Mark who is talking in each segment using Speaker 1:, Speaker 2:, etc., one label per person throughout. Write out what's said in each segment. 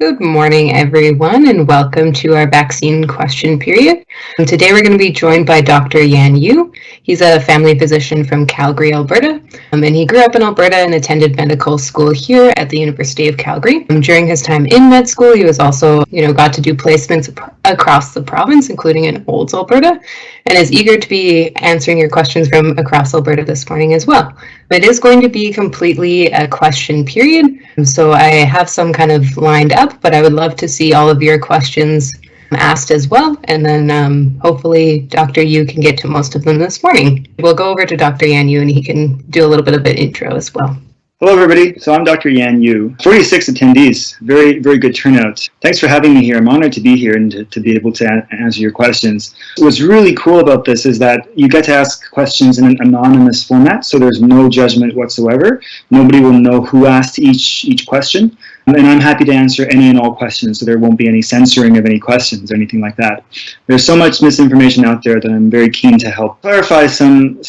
Speaker 1: Good morning, everyone, and welcome to our vaccine question period. Today we're going to be joined by Dr. Yan Yu. He's a family physician from Calgary, Alberta, and he grew up in Alberta and attended medical school here at the University of Calgary. During his time in med school, he was also, got to do placements across the province, including in Olds, Alberta, and is eager to be answering your questions from across Alberta this morning as well. It is going to be completely a question period, so I have some kind of lined up, but I would love to see all of your questions asked as well, and then hopefully Dr. Yu can get to most of them this morning. We'll go over to Dr. Yan Yu and he can do a little bit of an intro as well.
Speaker 2: Hello, everybody. So I'm Dr. Yan Yu. 46 attendees. Very, very good turnout. Thanks for having me here. I'm honored to be here and to be able to answer your questions. What's really cool about this is that you get to ask questions in an anonymous format, so there's no judgment whatsoever. Nobody will know who asked each question. And I'm happy to answer any and all questions, so there won't be any censoring of any questions or anything like that. There's so much misinformation out there that I'm very keen to help clarify some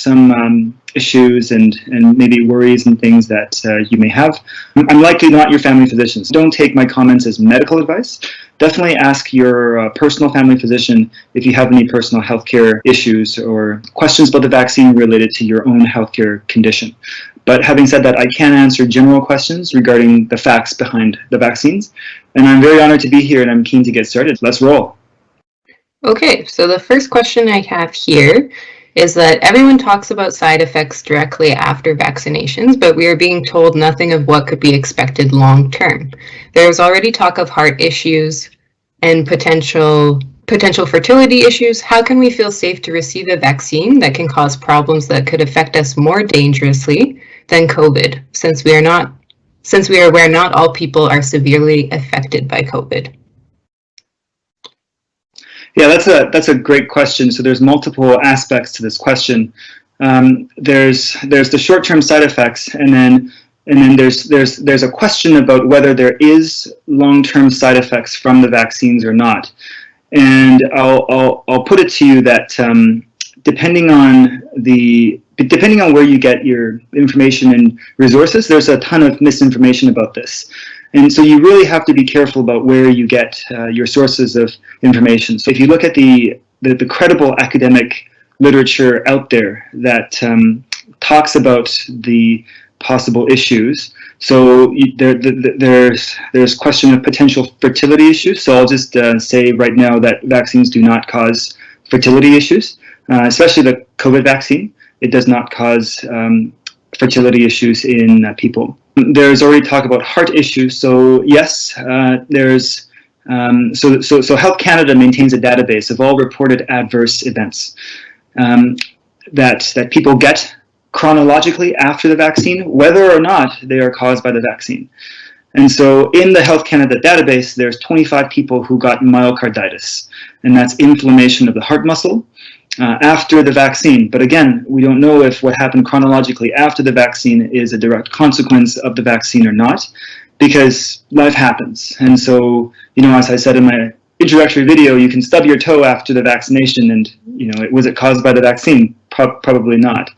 Speaker 2: issues and maybe worries and things that you may have. I'm likely not your family physician, so don't take my comments as medical advice. Definitely ask your personal family physician if you have any personal healthcare issues or questions about the vaccine related to your own healthcare condition. But having said that, I can answer general questions regarding the facts behind the vaccines, and I'm very honored to be here and I'm keen to get started. Let's roll.
Speaker 1: Okay, so the first question I have here is that everyone talks about side effects directly after vaccinations, but we are being told nothing of what could be expected long term. There is already talk of heart issues and potential fertility issues. How can we feel safe to receive a vaccine that can cause problems that could affect us more dangerously than COVID, since we are aware not all people are severely affected by COVID?
Speaker 2: Yeah, that's a great question. So there's multiple aspects to this question. There's the short-term side effects, and then there's a question about whether there is long-term side effects from the vaccines or not. And I'll put it to you that depending on where you get your information and resources, there's a ton of misinformation about this. And so you really have to be careful about where you get your sources of information. So if you look at the credible academic literature out there that talks about the possible issues, so there's question of potential fertility issues. So I'll just say right now that vaccines do not cause fertility issues, especially the COVID vaccine. It does not cause fertility issues in people. There's already talk about heart issues. So yes, there's so Health Canada maintains a database of all reported adverse events that people get chronologically after the vaccine, whether or not they are caused by the vaccine. And so in the Health Canada database, there's 25 people who got myocarditis, and that's inflammation of the heart muscle after the vaccine. But again, we don't know if what happened chronologically after the vaccine is a direct consequence of the vaccine or not, because life happens. And so, as I said in my introductory video, you can stub your toe after the vaccination and, was it caused by the vaccine? Probably not.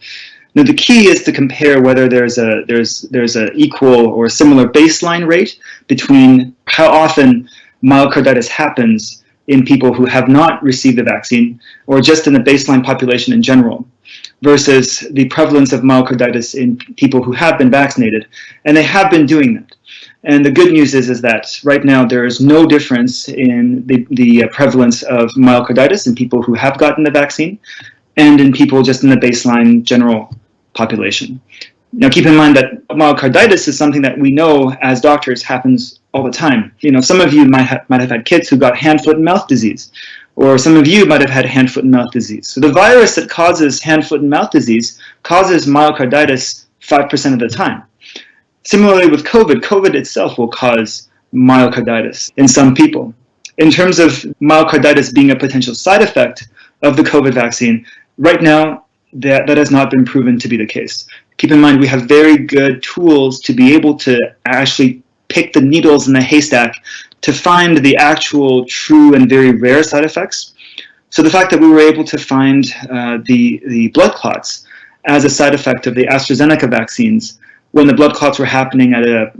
Speaker 2: Now, the key is to compare whether there's a equal or similar baseline rate between how often myocarditis happens in people who have not received the vaccine, or just in the baseline population in general, versus the prevalence of myocarditis in people who have been vaccinated, and they have been doing that. And the good news is that right now there is no difference in the prevalence of myocarditis in people who have gotten the vaccine and in people just in the baseline general population. Now, keep in mind that myocarditis is something that we know as doctors happens all the time. Some of you might have had kids who got hand, foot, and mouth disease, or some of you might have had hand, foot, and mouth disease. So the virus that causes hand, foot, and mouth disease causes myocarditis 5% of the time. Similarly with COVID, COVID itself will cause myocarditis in some people. In terms of myocarditis being a potential side effect of the COVID vaccine, right now, that has not been proven to be the case. Keep in mind, we have very good tools to be able to actually pick the needles in the haystack to find the actual true and very rare side effects. So the fact that we were able to find the blood clots as a side effect of the AstraZeneca vaccines when the blood clots were happening at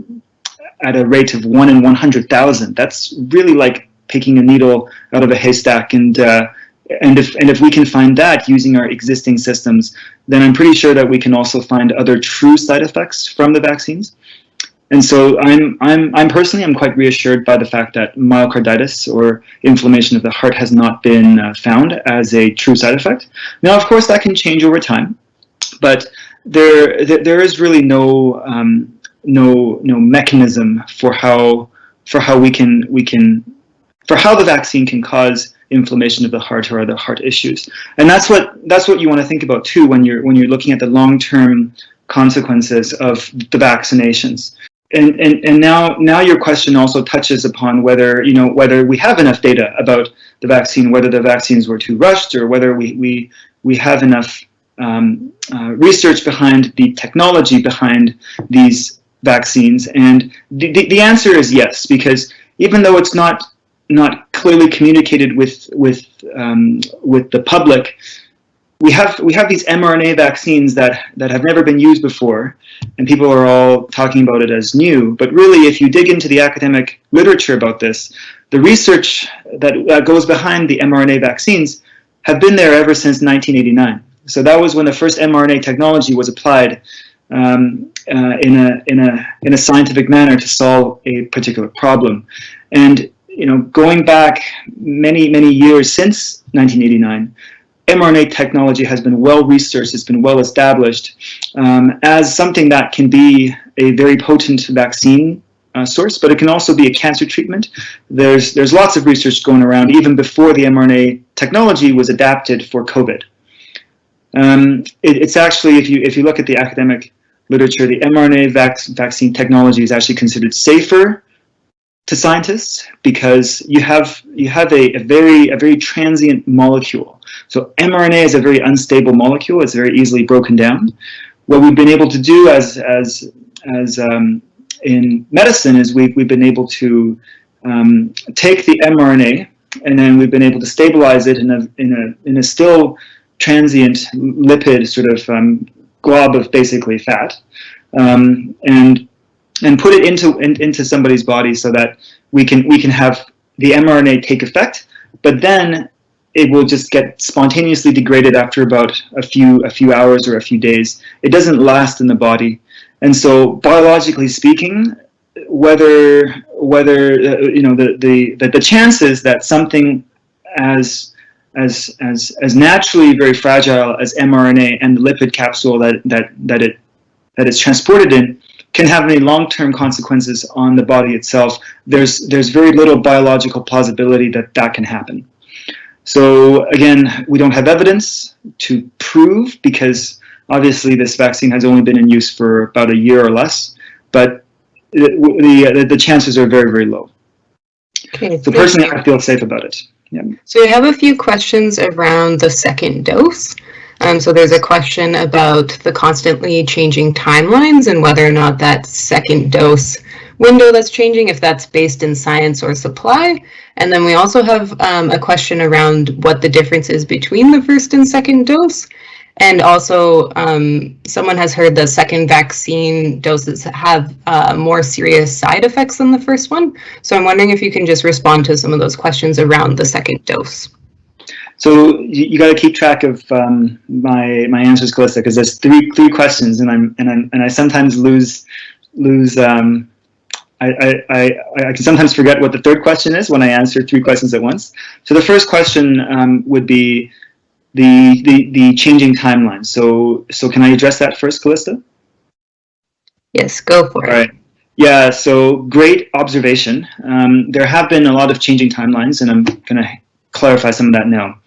Speaker 2: at a rate of 1 in 100,000. That's really like picking a needle out of a haystack. And if we can find that using our existing systems, then I'm pretty sure that we can also find other true side effects from the vaccines. And so I'm personally quite reassured by the fact that myocarditis or inflammation of the heart has not been found as a true side effect. Now, of course, that can change over time, but there is really no mechanism for how the vaccine can cause inflammation of the heart or other heart issues. And that's what you want to think about too when you're looking at the long-term consequences of the vaccinations. And now your question also touches upon whether we have enough data about the vaccine, whether the vaccines were too rushed, or whether we have enough research behind the technology behind these vaccines. And the answer is yes, because even though it's not clearly communicated with the public, we have these mRNA vaccines that have never been used before, and people are all talking about it as new. But really, if you dig into the academic literature about this, the research that goes behind the mRNA vaccines have been there ever since 1989. So that was when the first mRNA technology was applied in a scientific manner to solve a particular problem. And going back many years since 1989, mRNA technology has been well researched, it's been well established as something that can be a very potent vaccine source, but it can also be a cancer treatment. There's lots of research going around even before the mRNA technology was adapted for COVID. It's actually, if you look at the academic literature, the mRNA vaccine technology is actually considered safer to scientists because you have a very transient molecule. So mRNA is a very unstable molecule. It's very easily broken down. What we've been able to do as in medicine is we've been able to take the mRNA, and then we've been able to stabilize it in a still transient lipid sort of glob of basically fat, and put it into somebody's body so that we can have the mRNA take effect, but then it will just get spontaneously degraded after about a few hours or a few days. It doesn't last in the body, and so biologically speaking, whether the chances that something as naturally very fragile as mRNA and the lipid capsule that it's transported in can have any long-term consequences on the body itself, there's very little biological plausibility that can happen. So again, we don't have evidence to prove, because obviously this vaccine has only been in use for about a year or less, but the chances are very, very low.
Speaker 1: Okay,
Speaker 2: so personally, I feel safe about it. Yeah.
Speaker 1: So we have a few questions around the second dose. So there's a question about the constantly changing timelines and whether or not that second dose window that's changing, if that's based in science or supply. And then we also have a question around what the difference is between the first and second dose. And also, someone has heard the second vaccine doses have more serious side effects than the first one. So I'm wondering if you can just respond to some of those questions around the second dose.
Speaker 2: So you got to keep track of my answers, Calista, because there's three questions, and I sometimes lose. I can sometimes forget what the third question is when I answer three questions at once. So the first question would be the changing timeline. So can I address that first, Calista?
Speaker 1: Yes, go for it.
Speaker 2: All right. Yeah. So great observation. There have been a lot of changing timelines, and I'm going to clarify some of that now.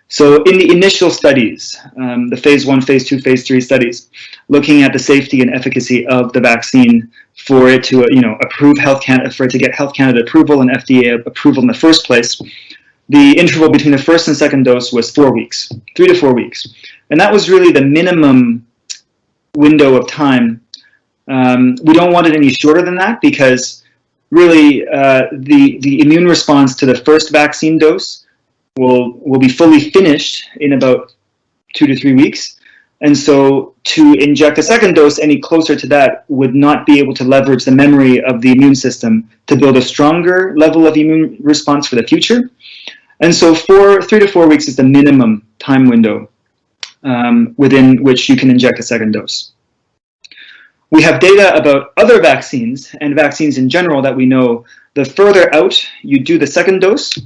Speaker 2: So in the initial studies, the phase 1, phase 2, phase 3 studies, looking at the safety and efficacy of the vaccine for it to, for it to get Health Canada approval and FDA approval in the first place, the interval between the first and second dose was 4 weeks, 3 to 4 weeks. And that was really the minimum window of time. We don't want it any shorter than that, because really the immune response to the first vaccine dose will be fully finished in about 2 to 3 weeks. And so to inject a second dose any closer to that would not be able to leverage the memory of the immune system to build a stronger level of immune response for the future. And so 3 to 4 weeks is the minimum time window within which you can inject a second dose. We have data about other vaccines and vaccines in general that we know the further out you do the second dose,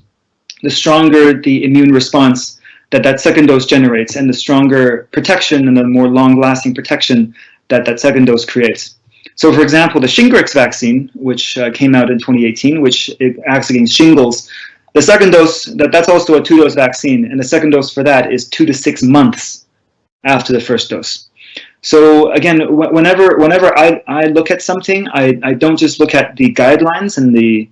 Speaker 2: the stronger the immune response that second dose generates, and the stronger protection and the more long-lasting protection that second dose creates. So for example, the Shingrix vaccine, which came out in 2018, which acts against shingles, the second dose, that's also a 2-dose vaccine, and the second dose for that is 2 to 6 months after the first dose. So again, whenever I look at something, I don't just look at the guidelines and the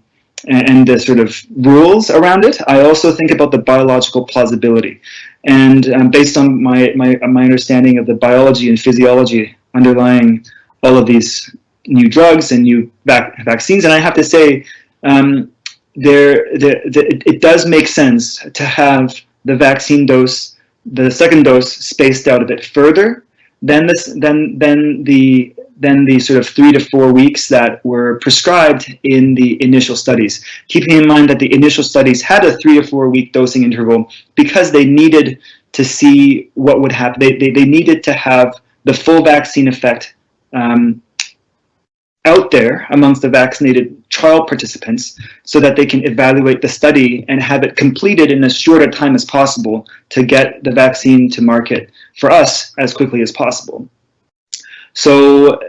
Speaker 2: sort of rules around it. I also think about the biological plausibility, and based on my understanding of the biology and physiology underlying all of these new drugs and new vaccines, and I have to say, it does make sense to have the vaccine dose, the second dose, spaced out a bit further than the sort of 3 to 4 weeks that were prescribed in the initial studies. Keeping in mind that the initial studies had a 3 to 4 week dosing interval because they needed to see what would happen. They needed to have the full vaccine effect out there amongst the vaccinated trial participants so that they can evaluate the study and have it completed in as short a time as possible to get the vaccine to market for us as quickly as possible. So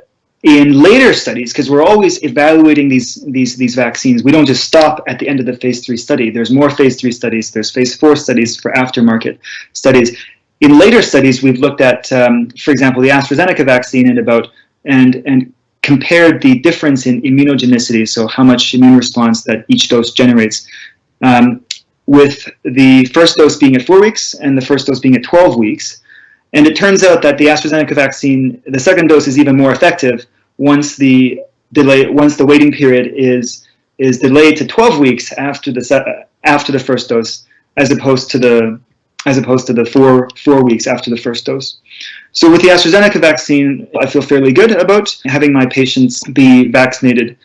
Speaker 2: in later studies, because we're always evaluating these vaccines, we don't just stop at the end of the phase 3 study. There's more phase 3 studies, there's phase 4 studies for aftermarket studies. In later studies, we've looked at, for example, the AstraZeneca vaccine and compared the difference in immunogenicity, so how much immune response that each dose generates, with the first dose being at 4 weeks and the first dose being at 12 weeks. And it turns out that the AstraZeneca vaccine, the second dose is even more effective once the waiting period is delayed to 12 weeks after the first dose, as opposed to the 4 weeks after the first dose. So with the AstraZeneca vaccine, I feel fairly good about having my patients be vaccinated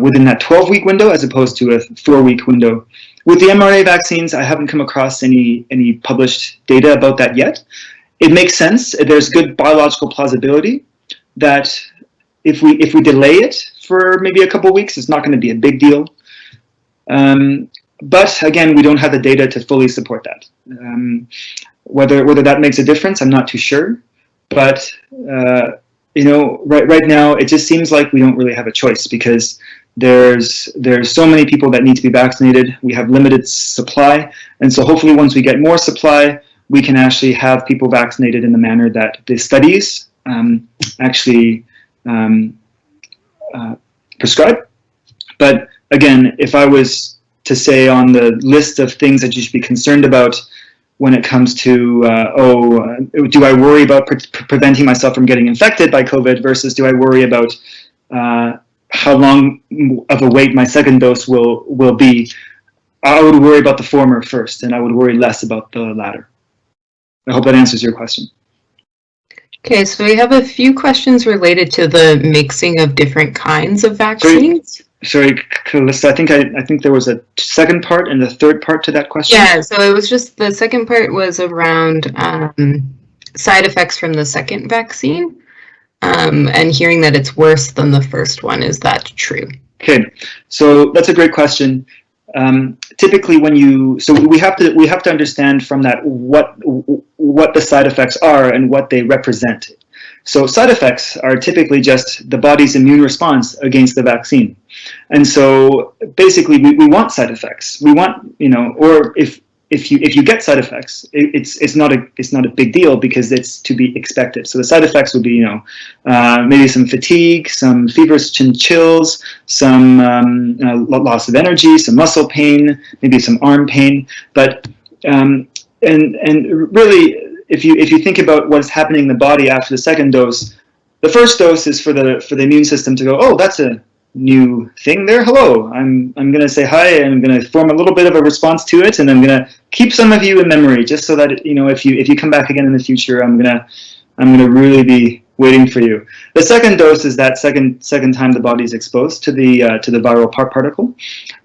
Speaker 2: within that 12-week window as opposed to a 4-week window. With the mRNA vaccines, I haven't come across any published data about that yet. It makes sense. There's good biological plausibility that if we delay it for maybe a couple of weeks, it's not going to be a big deal. But again, we don't have the data to fully support that. Whether that makes a difference, I'm not too sure. But right now, it just seems like we don't really have a choice because there's so many people that need to be vaccinated. We have limited supply, and so hopefully, once we get more supply, we can actually have people vaccinated in the manner that the studies actually prescribe. But again, if I was to say on the list of things that you should be concerned about when it comes to, do I worry about preventing myself from getting infected by COVID versus do I worry about how long of a wait my second dose will be, I would worry about the former first, and I would worry less about the latter. I hope that answers your question.
Speaker 1: Okay, so we have a few questions related to the mixing of different kinds of vaccines.
Speaker 2: Sorry, Calista, I think there was a second part and the third part to that question.
Speaker 1: Yeah, so it was just the second part was around side effects from the second vaccine and hearing that it's worse than the first one. Is that true? Okay,
Speaker 2: so that's a great question. Typically, we have to understand from that what the side effects are and what they represent. So side effects are typically just the body's immune response against the vaccine. And so basically we want side effects. We want, or if you get side effects, it's not a big deal because it's to be expected. So the side effects would be, maybe some fatigue, some fevers and chills, some loss of energy, some muscle pain, maybe some arm pain. But and really, if you think about what's happening in the body after the second dose, the first dose is for the immune system to go, oh, that's a new thing there. Hello, I'm going to say hi, and I'm going to form a little bit of a response to it, and I'm going to keep some of you in memory, just so that if you come back again in the future, I'm going to I'm going to really be waiting for you. The second dose is that second time the body is exposed to the viral particle,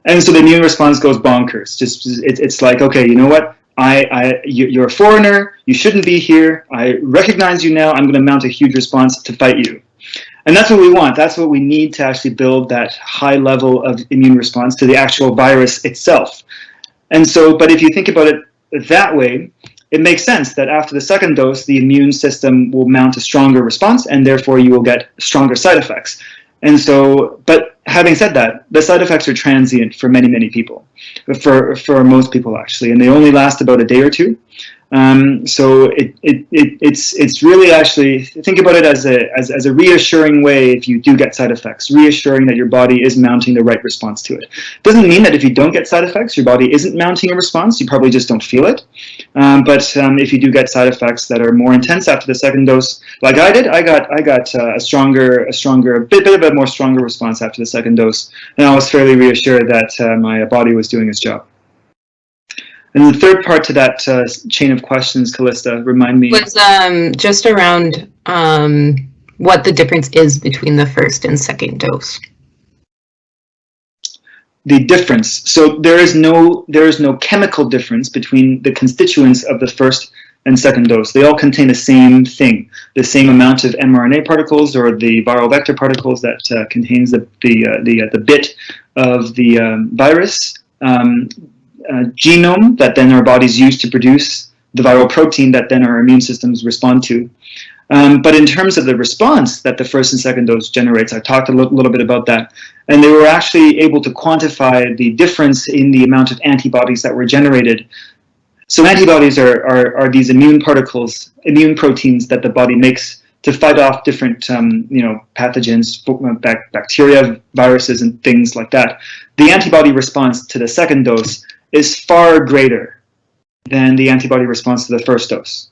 Speaker 2: and so the immune response goes bonkers. It's like, okay, you know what? You're a foreigner. You shouldn't be here. I recognize you now. I'm going to mount a huge response to fight you. And that's what we want. That's what we need to actually build that high level of immune response to the actual virus itself. And so, but if you think about it that way, it makes sense that after the second dose, the immune system will mount a stronger response, and therefore you will get stronger side effects. And so, but having said that, the side effects are transient for many, many people, for most people actually, and they only last about a day or two. So it's really actually, think about it as a reassuring way if you do get side effects, reassuring that your body is mounting the right response to it. Doesn't mean that if you don't get side effects, your body isn't mounting a response. You probably just don't feel it. But if you do get side effects that are more intense after the second dose, like I did, I got a bit of a more stronger response after the second dose, and I was fairly reassured that my body was doing its job. And the third part to that chain of questions, Callista, remind me.
Speaker 1: Was just around what the difference is between the first and second dose.
Speaker 2: The difference. So there is no chemical difference between the constituents of the first and second dose. They all contain the same thing, the same amount of mRNA particles or the viral vector particles that contains the bit of the virus. Genome that then our bodies use to produce the viral protein that then our immune systems respond to. But in terms of the response that the first and second dose generates, I talked a little bit about that, and they were actually able to quantify the difference in the amount of antibodies that were generated. So antibodies are these immune particles, immune proteins that the body makes to fight off different pathogens, bacteria, viruses, and things like that. The antibody response to the second dose is far greater than the antibody response to the first dose,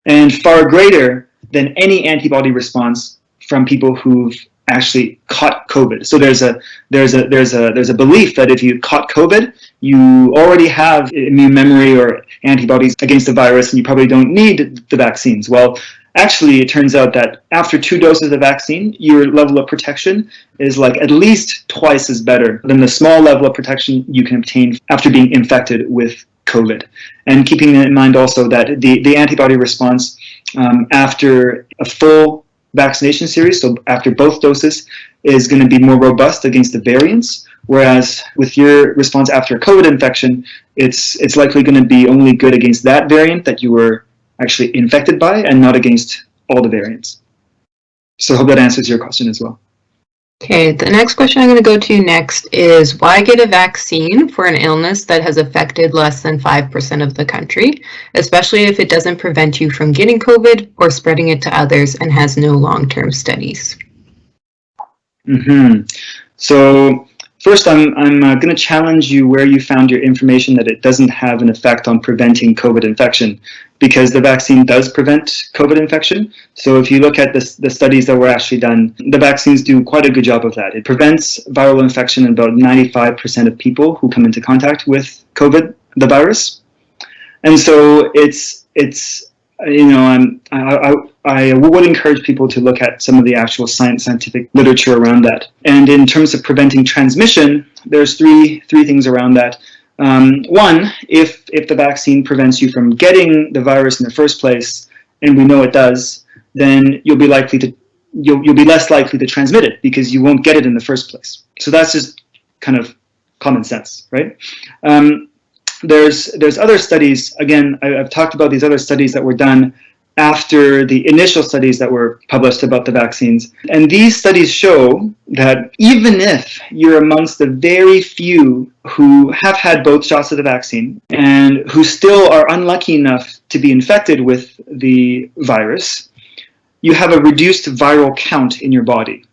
Speaker 2: and far greater than any antibody response from people who've actually caught COVID. So there's a belief that if you caught COVID, you already have immune memory or antibodies against the virus, and you probably don't need the vaccines. Well, actually, it turns out that after 2 doses of vaccine, your level of protection is like at least twice as better than the small level of protection you can obtain after being infected with COVID. And keeping in mind also that the antibody response after a full vaccination series, so after both doses, is going to be more robust against the variants, whereas with your response after a COVID infection, it's likely going to be only good against that variant that you were actually infected by, and not against all the variants. So I hope that answers your question as well.
Speaker 1: Okay, the next question I'm going to go to next is, why get a vaccine for an illness that has affected less than 5% of the country, especially if it doesn't prevent you from getting COVID or spreading it to others and has no long-term studies?
Speaker 2: So first, I'm going to challenge you where you found your information that it doesn't have an effect on preventing COVID infection, because the vaccine does prevent COVID infection. So if you look at the studies that were actually done, the vaccines do quite a good job of that. It prevents viral infection in about 95% of people who come into contact with COVID, the virus. And so I would encourage people to look at some of the actual scientific literature around that. And in terms of preventing transmission, there's three things around that. One, if the vaccine prevents you from getting the virus in the first place, and we know it does, then you'll be less likely to transmit it because you won't get it in the first place. So that's just kind of common sense, right? There's other studies. Again, I've talked about these other studies that were done after the initial studies that were published about the vaccines. And these studies show that even if you're amongst the very few who have had both shots of the vaccine and who still are unlucky enough to be infected with the virus, you have a reduced viral count in your body.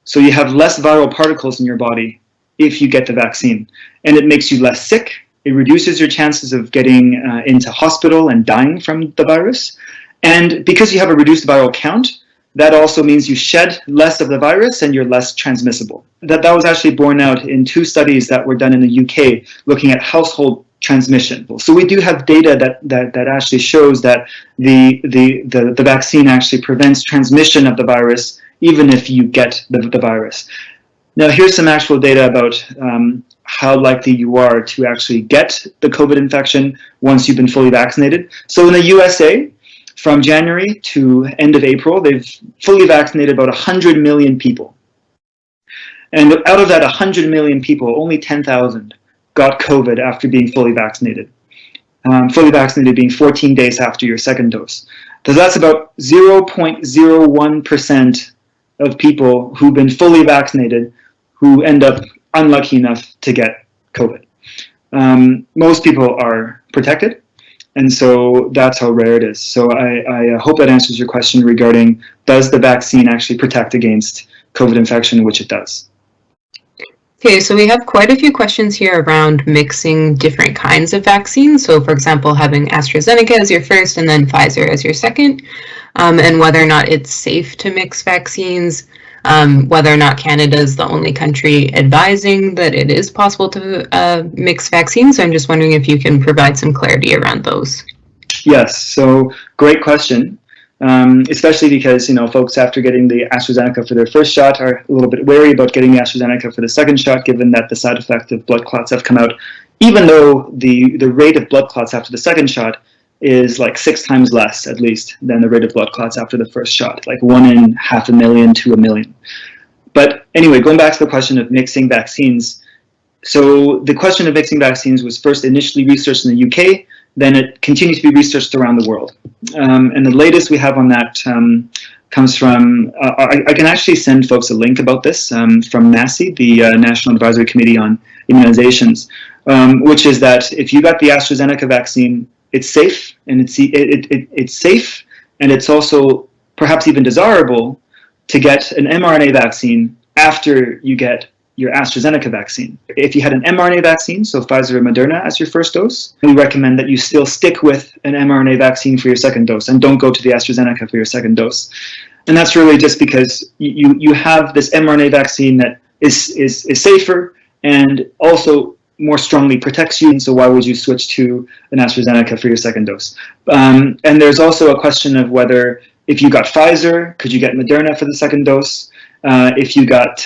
Speaker 2: So you have less viral particles in your body if you get the vaccine. And it makes you less sick. It reduces your chances of getting into hospital and dying from the virus. And because you have a reduced viral count, that also means you shed less of the virus and you're less transmissible. That was actually borne out in 2 studies that were done in the UK looking at household transmission. So we do have data that actually shows that the vaccine actually prevents transmission of the virus, even if you get the virus. Now, here's some actual data about how likely you are to actually get the COVID infection once you've been fully vaccinated. So in the USA, from January to end of April, they've fully vaccinated about 100 million people. And out of that 100 million people, only 10,000 got COVID after being fully vaccinated. Fully vaccinated being 14 days after your second dose. So that's about 0.01% of people who've been fully vaccinated who end up unlucky enough to get COVID. Most people are protected, and so that's how rare it is. So I hope that answers your question regarding, does the vaccine actually protect against COVID infection, which it does.
Speaker 1: Okay, so we have quite a few questions here around mixing different kinds of vaccines. So for example, having AstraZeneca as your first and then Pfizer as your second, and whether or not it's safe to mix vaccines, whether or not Canada is the only country advising that it is possible to mix vaccines. So I'm just wondering if you can provide some clarity around those.
Speaker 2: Yes, so great question. Especially because, folks after getting the AstraZeneca for their first shot are a little bit wary about getting the AstraZeneca for the second shot, given that the side effect of blood clots have come out, even though the rate of blood clots after the second shot is like 6 times less, at least, than the rate of blood clots after the first shot, like 1 in 500,000 to 1 million. But anyway, going back to the question of mixing vaccines. So the question of mixing vaccines was first initially researched in the UK, then it continues to be researched around the world. And the latest we have on that comes from, I can actually send folks a link about this from NACI, the National Advisory Committee on Immunizations, which is that if you got the AstraZeneca vaccine, it's safe, and it's safe, and it's also perhaps even desirable to get an mRNA vaccine after you get your AstraZeneca vaccine. If you had an mRNA vaccine, so Pfizer or Moderna as your first dose, we recommend that you still stick with an mRNA vaccine for your second dose and don't go to the AstraZeneca for your second dose. And that's really just because you have this mRNA vaccine that is safer and also more strongly protects you, and so why would you switch to an AstraZeneca for your second dose? And there's also a question of whether, if you got Pfizer, could you get Moderna for the second dose? If you got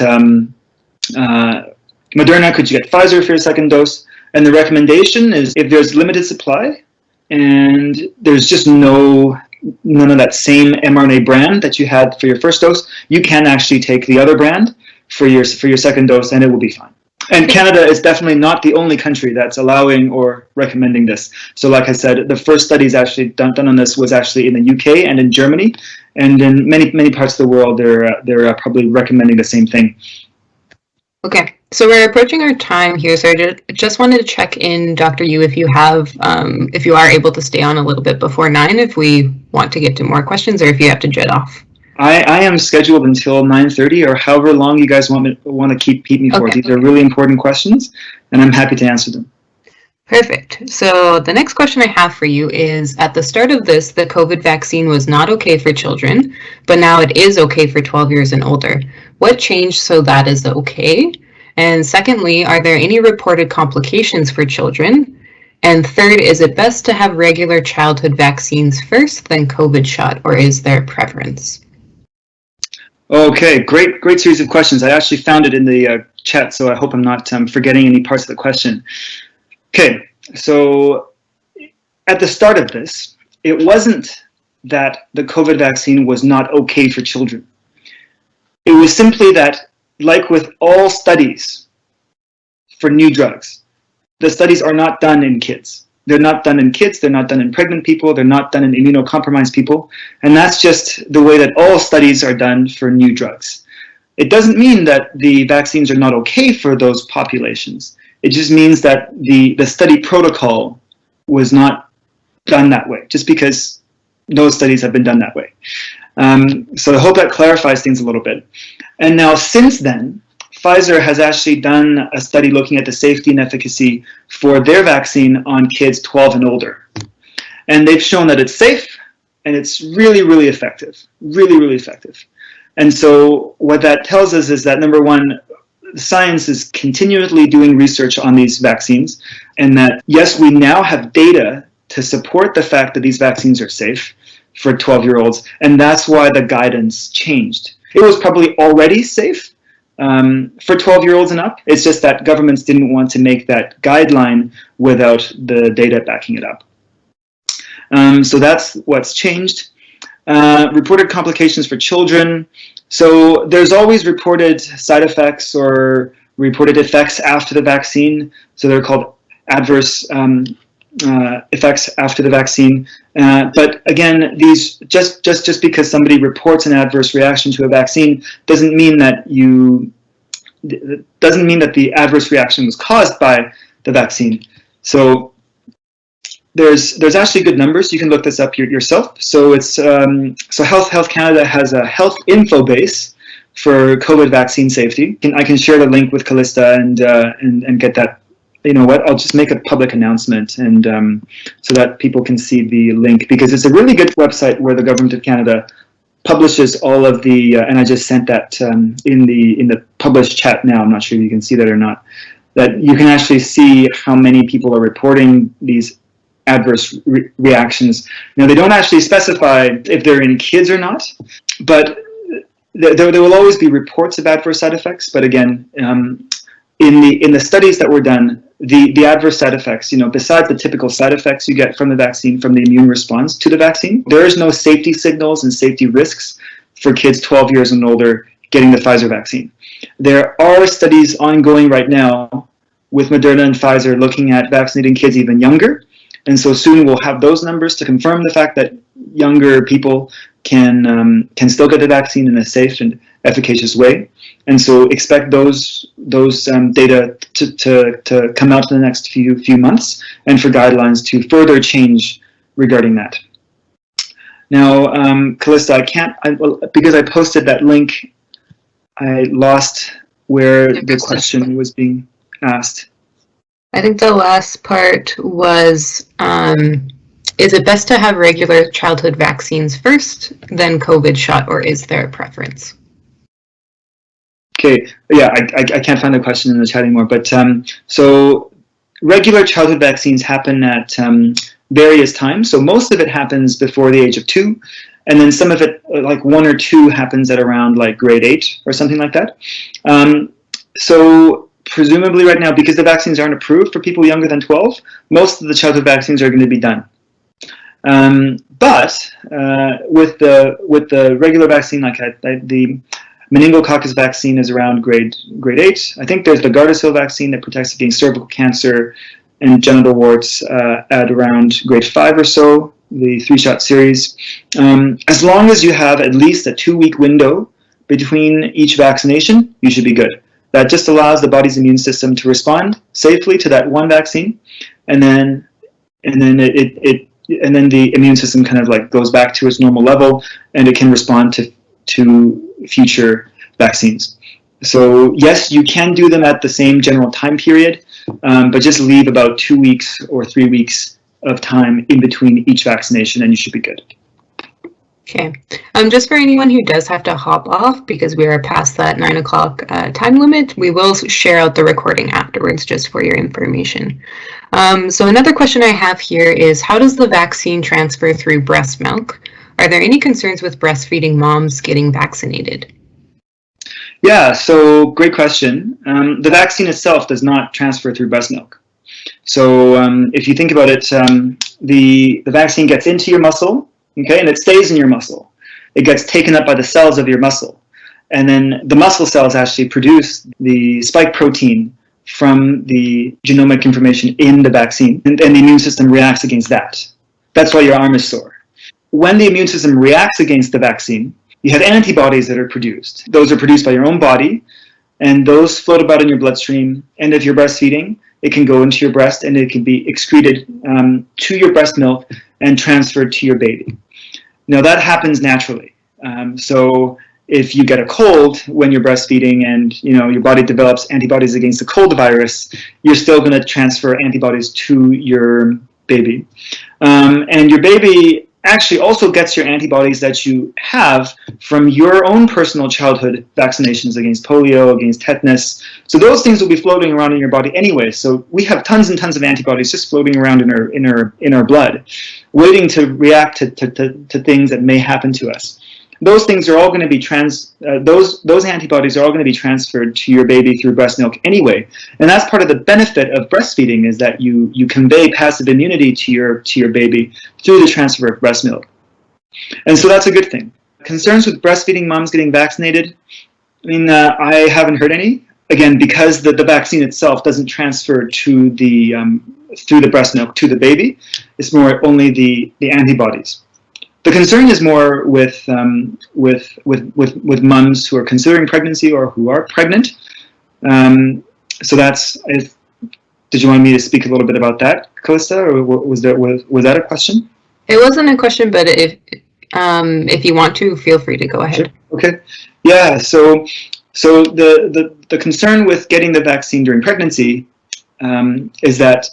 Speaker 2: Moderna, could you get Pfizer for your second dose? And the recommendation is, if there's limited supply and there's just none of that same mRNA brand that you had for your first dose, you can actually take the other brand for your second dose, and it will be fine. And Canada is definitely not the only country that's allowing or recommending this. So like I said, the first studies actually done on this was actually in the UK and in Germany, and in many parts of the world they're probably recommending the same thing.
Speaker 1: Okay, so we're approaching our time here, so I just wanted to check in, Dr. Yu, if you are able to stay on a little bit before 9, if we want to get to more questions, or if you have to jet off.
Speaker 2: I am scheduled until 9:30, or however long you guys want to keep me for.
Speaker 1: Okay.
Speaker 2: These are really important questions, and I'm happy to answer them.
Speaker 1: Perfect. So the next question I have for you is, at the start of this, the COVID vaccine was not okay for children, but now it is okay for 12 years and older. What changed so that is okay? And secondly, are there any reported complications for children? And third, is it best to have regular childhood vaccines first, then COVID shot, or is there a preference?
Speaker 2: Okay, great series of questions. I actually found it in the chat, so I hope I'm not forgetting any parts of the question. Okay, so at the start of this, it wasn't that the COVID vaccine was not okay for children. It was simply that, like with all studies for new drugs, the studies are not done in kids. They're not done in kids, they're not done in pregnant people, they're not done in immunocompromised people, and that's just the way that all studies are done for new drugs. It doesn't mean that the vaccines are not okay for those populations. It just means that the study protocol was not done that way, just because no studies have been done that way. So I hope that clarifies things a little bit. And now, since then, Pfizer has actually done a study looking at the safety and efficacy for their vaccine on kids 12 and older. And they've shown that it's safe and it's really, really effective. Really, really effective. And so what that tells us is that, number one, science is continually doing research on these vaccines. and that, yes, we now have data to support the fact that these vaccines are safe for 12-year-olds, and that's why the guidance changed. It was probably already safe for 12-year-olds and up. It's just that governments didn't want to make that guideline without the data backing it up. So that's what's changed. Reported complications for children. So there's always reported side effects or reported effects after the vaccine. So they're called adverse effects after the vaccine. But again, these just because somebody reports an adverse reaction to a vaccine doesn't mean that the adverse reaction was caused by the vaccine. So there's actually good numbers. You can look this up yourself. So it's so Health Canada has a health info base for COVID vaccine safety. I can share the link with Callista and get that. You know what? I'll just make a public announcement and so that people can see the link, because it's a really good website where the Government of Canada publishes all of the and I just sent that in the published chat now. I'm not sure if you can see that or not. That you can actually see how many people are reporting these adverse reactions. Now, they don't actually specify if they're in kids or not, but there will always be reports of adverse side effects. But again, in the studies that were done, the adverse side effects, besides the typical side effects you get from the vaccine, from the immune response to the vaccine, there is no safety signals and safety risks for kids 12 years and older getting the Pfizer vaccine. There are studies ongoing right now with Moderna and Pfizer looking at vaccinating kids even younger. And so soon we'll have those numbers to confirm the fact that younger people can still get the vaccine in a safe and efficacious way. And so expect those data to come out in the next few months, and for guidelines to further change regarding that. Now, Callista, because I posted that link, I lost where the question was being asked.
Speaker 1: I think the last part was, is it best to have regular childhood vaccines first, then COVID shot, or is there a preference?
Speaker 2: Okay, yeah, I can't find the question in the chat anymore, but so regular childhood vaccines happen at various times. So most of it happens before the age of 2, and then some of it, like 1 or 2, happens at around like grade 8 or something like that. So presumably right now, because the vaccines aren't approved for people younger than 12, most of the childhood vaccines are going to be done. But with the regular vaccine, like the meningococcus vaccine is around grade 8. I think there's the Gardasil vaccine that protects against cervical cancer and genital warts at around grade 5 or so, the 3-shot series. As long as you have at least a 2-week window between each vaccination, you should be good. That just allows the body's immune system to respond safely to that one vaccine, and then the immune system kind of like goes back to its normal level, and it can respond to future vaccines. So yes, you can do them at the same general time period, but just leave about 2 weeks or 3 weeks of time in between each vaccination, and you should be good.
Speaker 1: Okay. Just for anyone who does have to hop off because we are past that 9 o'clock time limit, we will share out the recording afterwards just for your information. So another question I have here is, how does the vaccine transfer through breast milk? Are there any concerns with breastfeeding moms getting vaccinated?
Speaker 2: Yeah, so great question. The vaccine itself does not transfer through breast milk. So if you think about it, the vaccine gets into your muscle, okay, and it stays in your muscle. It gets taken up by the cells of your muscle. And then the muscle cells actually produce the spike protein from the genomic information in the vaccine, and the immune system reacts against that. That's why your arm is sore. When the immune system reacts against the vaccine, you have antibodies that are produced. Those are produced by your own body, and those float about in your bloodstream. And if you're breastfeeding, it can go into your breast, and it can be excreted to your breast milk and transferred to your baby. Now, that happens naturally. So if you get a cold when you're breastfeeding and your body develops antibodies against the cold virus, you're still going to transfer antibodies to your baby. And your baby actually also gets your antibodies that you have from your own personal childhood vaccinations against polio, against tetanus. So those things will be floating around in your body anyway. So we have tons and tons of antibodies just floating around in our blood, waiting to react to things that may happen to us. Those things are all going to be those antibodies are all going to be transferred to your baby through breast milk anyway, and that's part of the benefit of breastfeeding, is that you convey passive immunity to your baby through the transfer of breast milk, and so that's a good thing. Concerns with breastfeeding moms getting vaccinated? I mean, I haven't heard any. Again, because the vaccine itself doesn't transfer to the through the breast milk to the baby. It's more only the antibodies. The concern is more with moms who are considering pregnancy or who are pregnant. So that's. Did you want me to speak a little bit about that, Calista, or was that a question?
Speaker 1: It wasn't a question, but if you want to, feel free to go ahead.
Speaker 2: Sure. Okay. Yeah. So the concern with getting the vaccine during pregnancy is that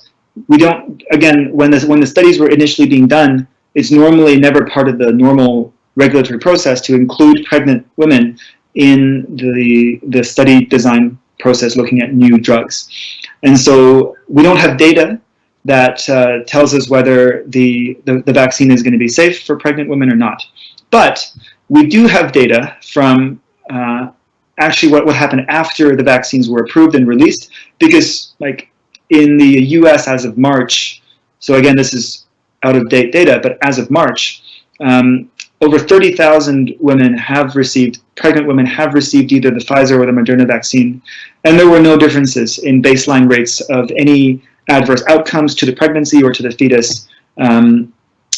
Speaker 2: we don't. Again, when the studies were initially being done, it's normally never part of the normal regulatory process to include pregnant women in the study design process looking at new drugs. And so we don't have data that tells us whether the vaccine is going to be safe for pregnant women or not. But we do have data from actually what happened after the vaccines were approved and released, because like in the US as of March, so again, this is out-of-date data, but as of March, over 30,000 pregnant women have received either the Pfizer or the Moderna vaccine, and there were no differences in baseline rates of any adverse outcomes to the pregnancy or to the fetus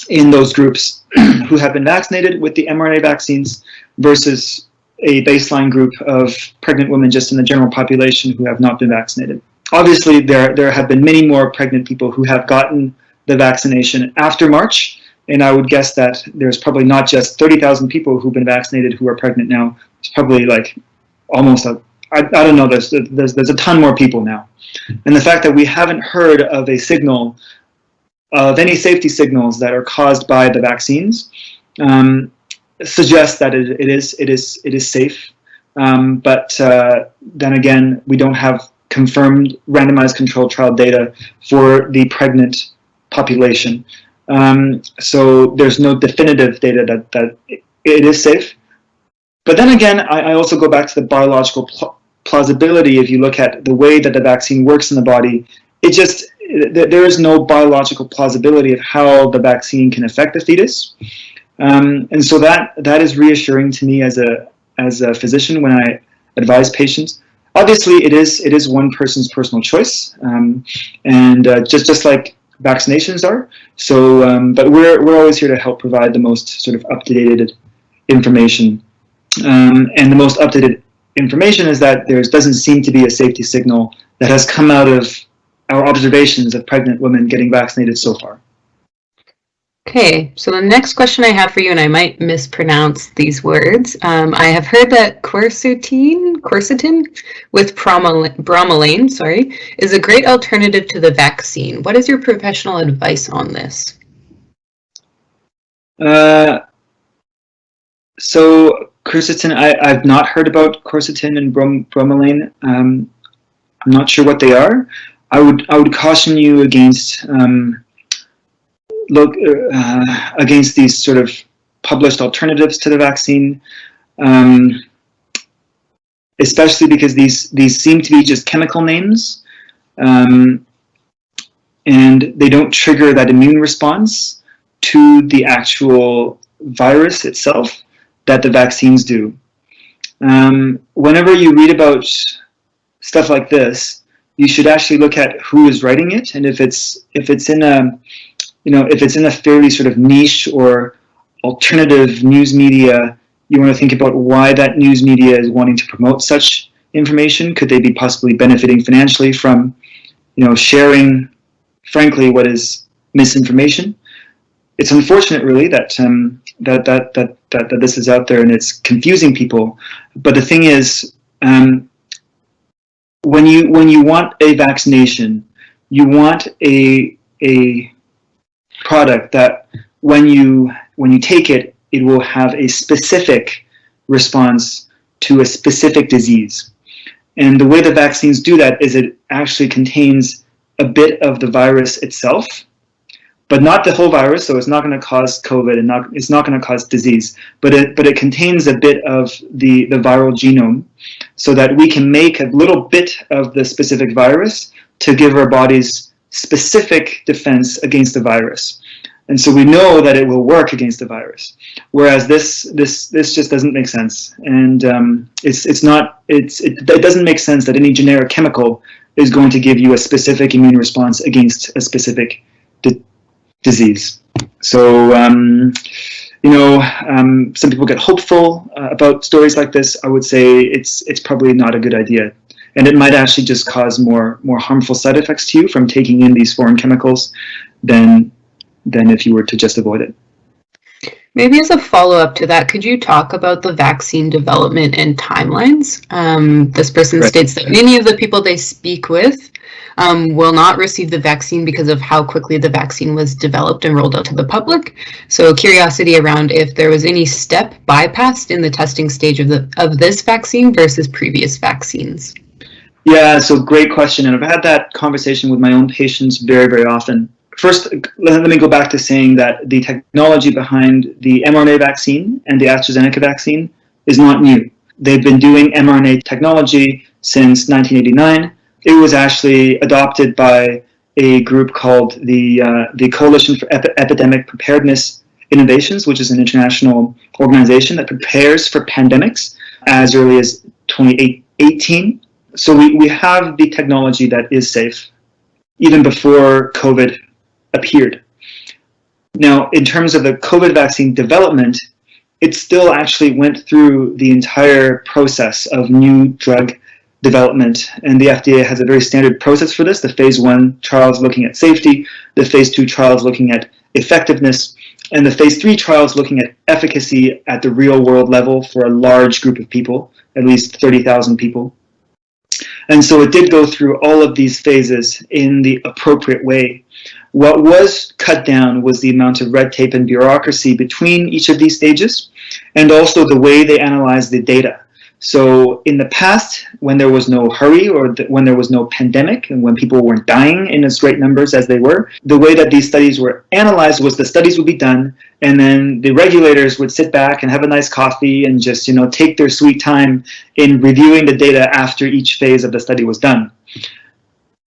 Speaker 2: in those groups who have been vaccinated with the mRNA vaccines versus a baseline group of pregnant women just in the general population who have not been vaccinated. Obviously, there have been many more pregnant people who have gotten the vaccination after March, and I would guess that there's probably not just 30,000 people who've been vaccinated who are pregnant now. It's probably like almost I don't know, there's a ton more people now. And the fact that we haven't heard of a signal, of any safety signals that are caused by the vaccines, suggests that it is safe. But then again, we don't have confirmed randomized controlled trial data for the pregnant population. So there's no definitive data that it is safe. But then again, I also go back to the biological plausibility. If you look at the way that the vaccine works in the body, there is no biological plausibility of how the vaccine can affect the fetus. And so that is reassuring to me as a physician when I advise patients. Obviously, it is one person's personal choice, and just like vaccinations are. So, but we're always here to help provide the most sort of up-to-date information. And the most up-to-date information is that there doesn't seem to be a safety signal that has come out of our observations of pregnant women getting vaccinated so far.
Speaker 1: Okay, so the next question I have for you, and I might mispronounce these words, I have heard that quercetin with bromelain, is a great alternative to the vaccine. What is your professional advice on this?
Speaker 2: So quercetin, I've not heard about quercetin and bromelain. I'm not sure what they are. I would caution you against against these sort of published alternatives to the vaccine, especially because these seem to be just chemical names, and they don't trigger that immune response to the actual virus itself that the vaccines do. Whenever you read about stuff like this, you should actually look at who is writing it, and if it's in a fairly sort of niche or alternative news media, you want to think about why that news media is wanting to promote such information. Could they be possibly benefiting financially from, sharing, frankly, what is misinformation? It's unfortunate, really, that that this is out there and it's confusing people. But the thing is, when you want a vaccination, you want a product that when you when you take it, it will have a specific response to a specific disease. And the way the vaccines do that is it actually contains a bit of the virus itself, but not the whole virus, so it's not going to cause COVID and it's not going to cause disease, but it contains a bit of the viral genome so that we can make a little bit of the specific virus to give our bodies specific defense against the virus. And so we know that it will work against the virus, whereas this just doesn't make sense, and it doesn't make sense that any generic chemical is going to give you a specific immune response against a specific disease. So some people get hopeful about stories like this. I would say it's probably not a good idea, and it might actually just cause more harmful side effects to you from taking in these foreign chemicals than if you were to just avoid it.
Speaker 1: Maybe as a follow-up to that, could you talk about the vaccine development and timelines? This person states that many of the people they speak with will not receive the vaccine because of how quickly the vaccine was developed and rolled out to the public. So curiosity around if there was any step bypassed in the testing stage of this vaccine versus previous vaccines.
Speaker 2: Yeah, so great question. And I've had that conversation with my own patients very, very often. First, let me go back to saying that the technology behind the mRNA vaccine and the AstraZeneca vaccine is not new. They've been doing mRNA technology since 1989. It was actually adopted by a group called the Coalition for Epidemic Preparedness Innovations, which is an international organization that prepares for pandemics as early as 2018. So we have the technology that is safe, even before COVID appeared. Now, in terms of the COVID vaccine development, it still actually went through the entire process of new drug development, and the FDA has a very standard process for this. The phase 1 trials looking at safety, the phase 2 trials looking at effectiveness, and the phase 3 trials looking at efficacy at the real world level for a large group of people, at least 30,000 people. And so it did go through all of these phases in the appropriate way. What was cut down was the amount of red tape and bureaucracy between each of these stages, and also the way they analyzed the data. So in the past, when there was no hurry or when there was no pandemic and when people weren't dying in as great numbers as they were, the way that these studies were analyzed was the studies would be done, and then the regulators would sit back and have a nice coffee and just, take their sweet time in reviewing the data after each phase of the study was done.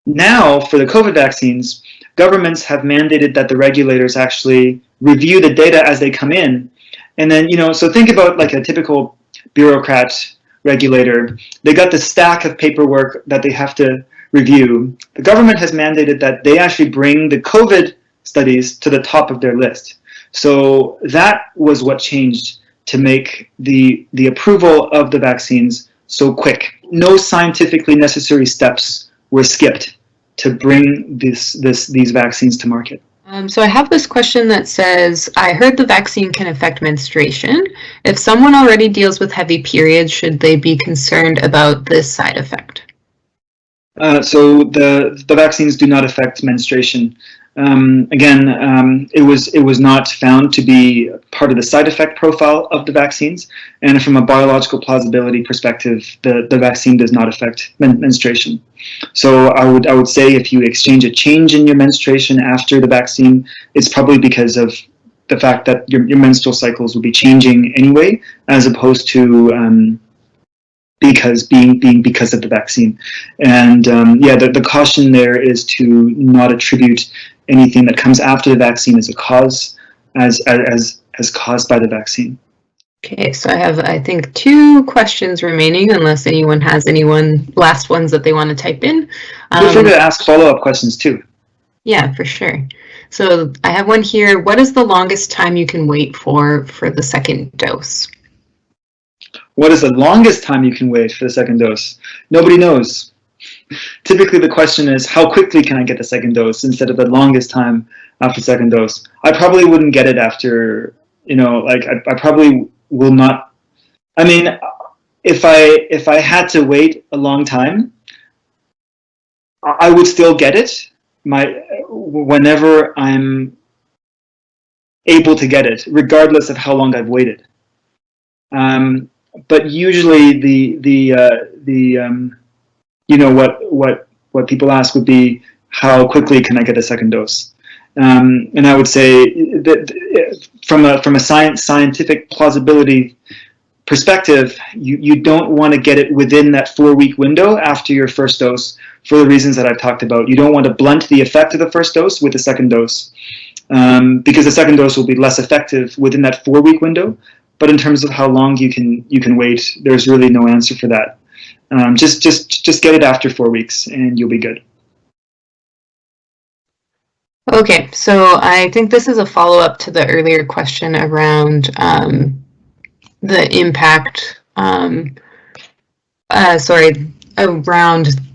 Speaker 2: Now, for the COVID vaccines, governments have mandated that the regulators actually review the data as they come in. And then, so think about like a typical bureaucrat regulator. They got the stack of paperwork that they have to review. The government has mandated that they actually bring the COVID studies to the top of their list. So that was what changed to make the approval of the vaccines so quick. No scientifically necessary steps were skipped to bring these vaccines to market.
Speaker 1: So I have this question that says, I heard the vaccine can affect menstruation. If someone already deals with heavy periods, should they be concerned about this side effect?
Speaker 2: So the vaccines do not affect menstruation. It was not found to be part of the side effect profile of the vaccines, and from a biological plausibility perspective, the vaccine does not affect menstruation. So I would say if you exchange a change in your menstruation after the vaccine, it's probably because of the fact that your menstrual cycles will be changing anyway, as opposed to because of the vaccine. And the caution there is to not attribute anything that comes after the vaccine as a cause, as caused by the vaccine.
Speaker 1: Okay, so I have, I think, 2 questions remaining, unless anyone has last ones that they want to type in.
Speaker 2: Feel free to ask follow-up questions too.
Speaker 1: Yeah, for sure. So I have one here. What is the longest time you can wait for the second dose?
Speaker 2: What is the longest time you can wait for the second dose? Nobody knows. Typically the question is, how quickly can I get the second dose instead of the longest time after second dose? I probably wouldn't get it after, I probably will not. I mean, if I had to wait a long time, I would still get it. Whenever I'm able to get it, regardless of how long I've waited. But usually what people ask would be, how quickly can I get a second dose? And I would say that from a scientific plausibility perspective, you don't want to get it within that 4-week window after your first dose, for the reasons that I've talked about. You don't want to blunt the effect of the first dose with the second dose, because the second dose will be less effective within that 4-week window. But in terms of how long you can wait, there's really no answer for that. Just get it after 4 weeks, and you'll be good.
Speaker 1: Okay, so I think this is a follow-up to the earlier question around the impact, around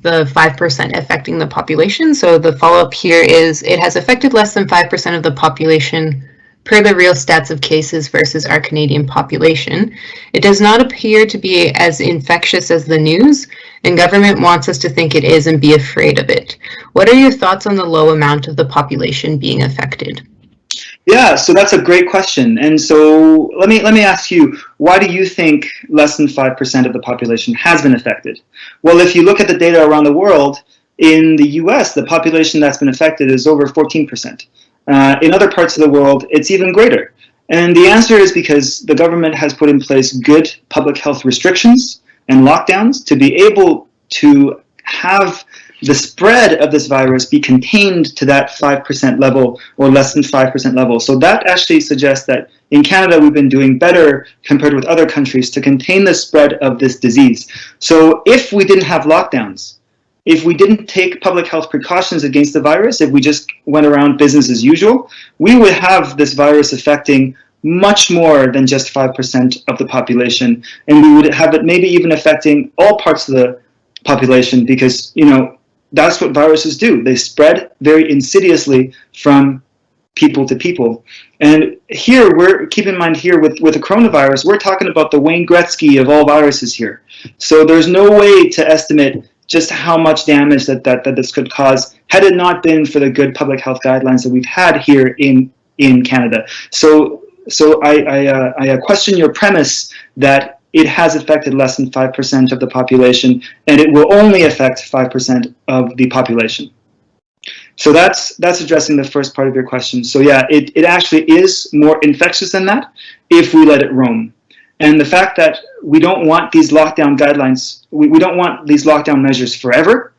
Speaker 1: the 5% affecting the population. So the follow-up here is, it has affected less than 5% of the population per the real stats of cases versus our Canadian population. It does not appear to be as infectious as the news, and government wants us to think it is and be afraid of it. What are your thoughts on the low amount of the population being affected?
Speaker 2: Yeah, so that's a great question. And so let me ask you, why do you think less than 5% of the population has been affected? Well, if you look at the data around the world, in the US, the population that's been affected is over 14%. In other parts of the world, it's even greater. And the answer is because the government has put in place good public health restrictions and lockdowns to be able to have the spread of this virus be contained to that 5% level or less than 5% level. So that actually suggests that in Canada, we've been doing better compared with other countries to contain the spread of this disease. So if we didn't have lockdowns, if we didn't take public health precautions against the virus, if we just went around business as usual, we would have this virus affecting much more than just 5% of the population. And we would have it maybe even affecting all parts of the population, because, you know, that's what viruses do. They spread very insidiously from people to people. And here, keep in mind here with the coronavirus, we're talking about the Wayne Gretzky of all viruses here. So there's no way to estimate just how much damage that this could cause had it not been for the good public health guidelines that we've had here in Canada. So I question your premise that it has affected less than 5% of the population, and it will only affect 5% of the population. So that's addressing the first part of your question. So yeah, it actually is more infectious than that if we let it roam. And the fact that we don't want these lockdown guidelines, we don't want these lockdown measures forever.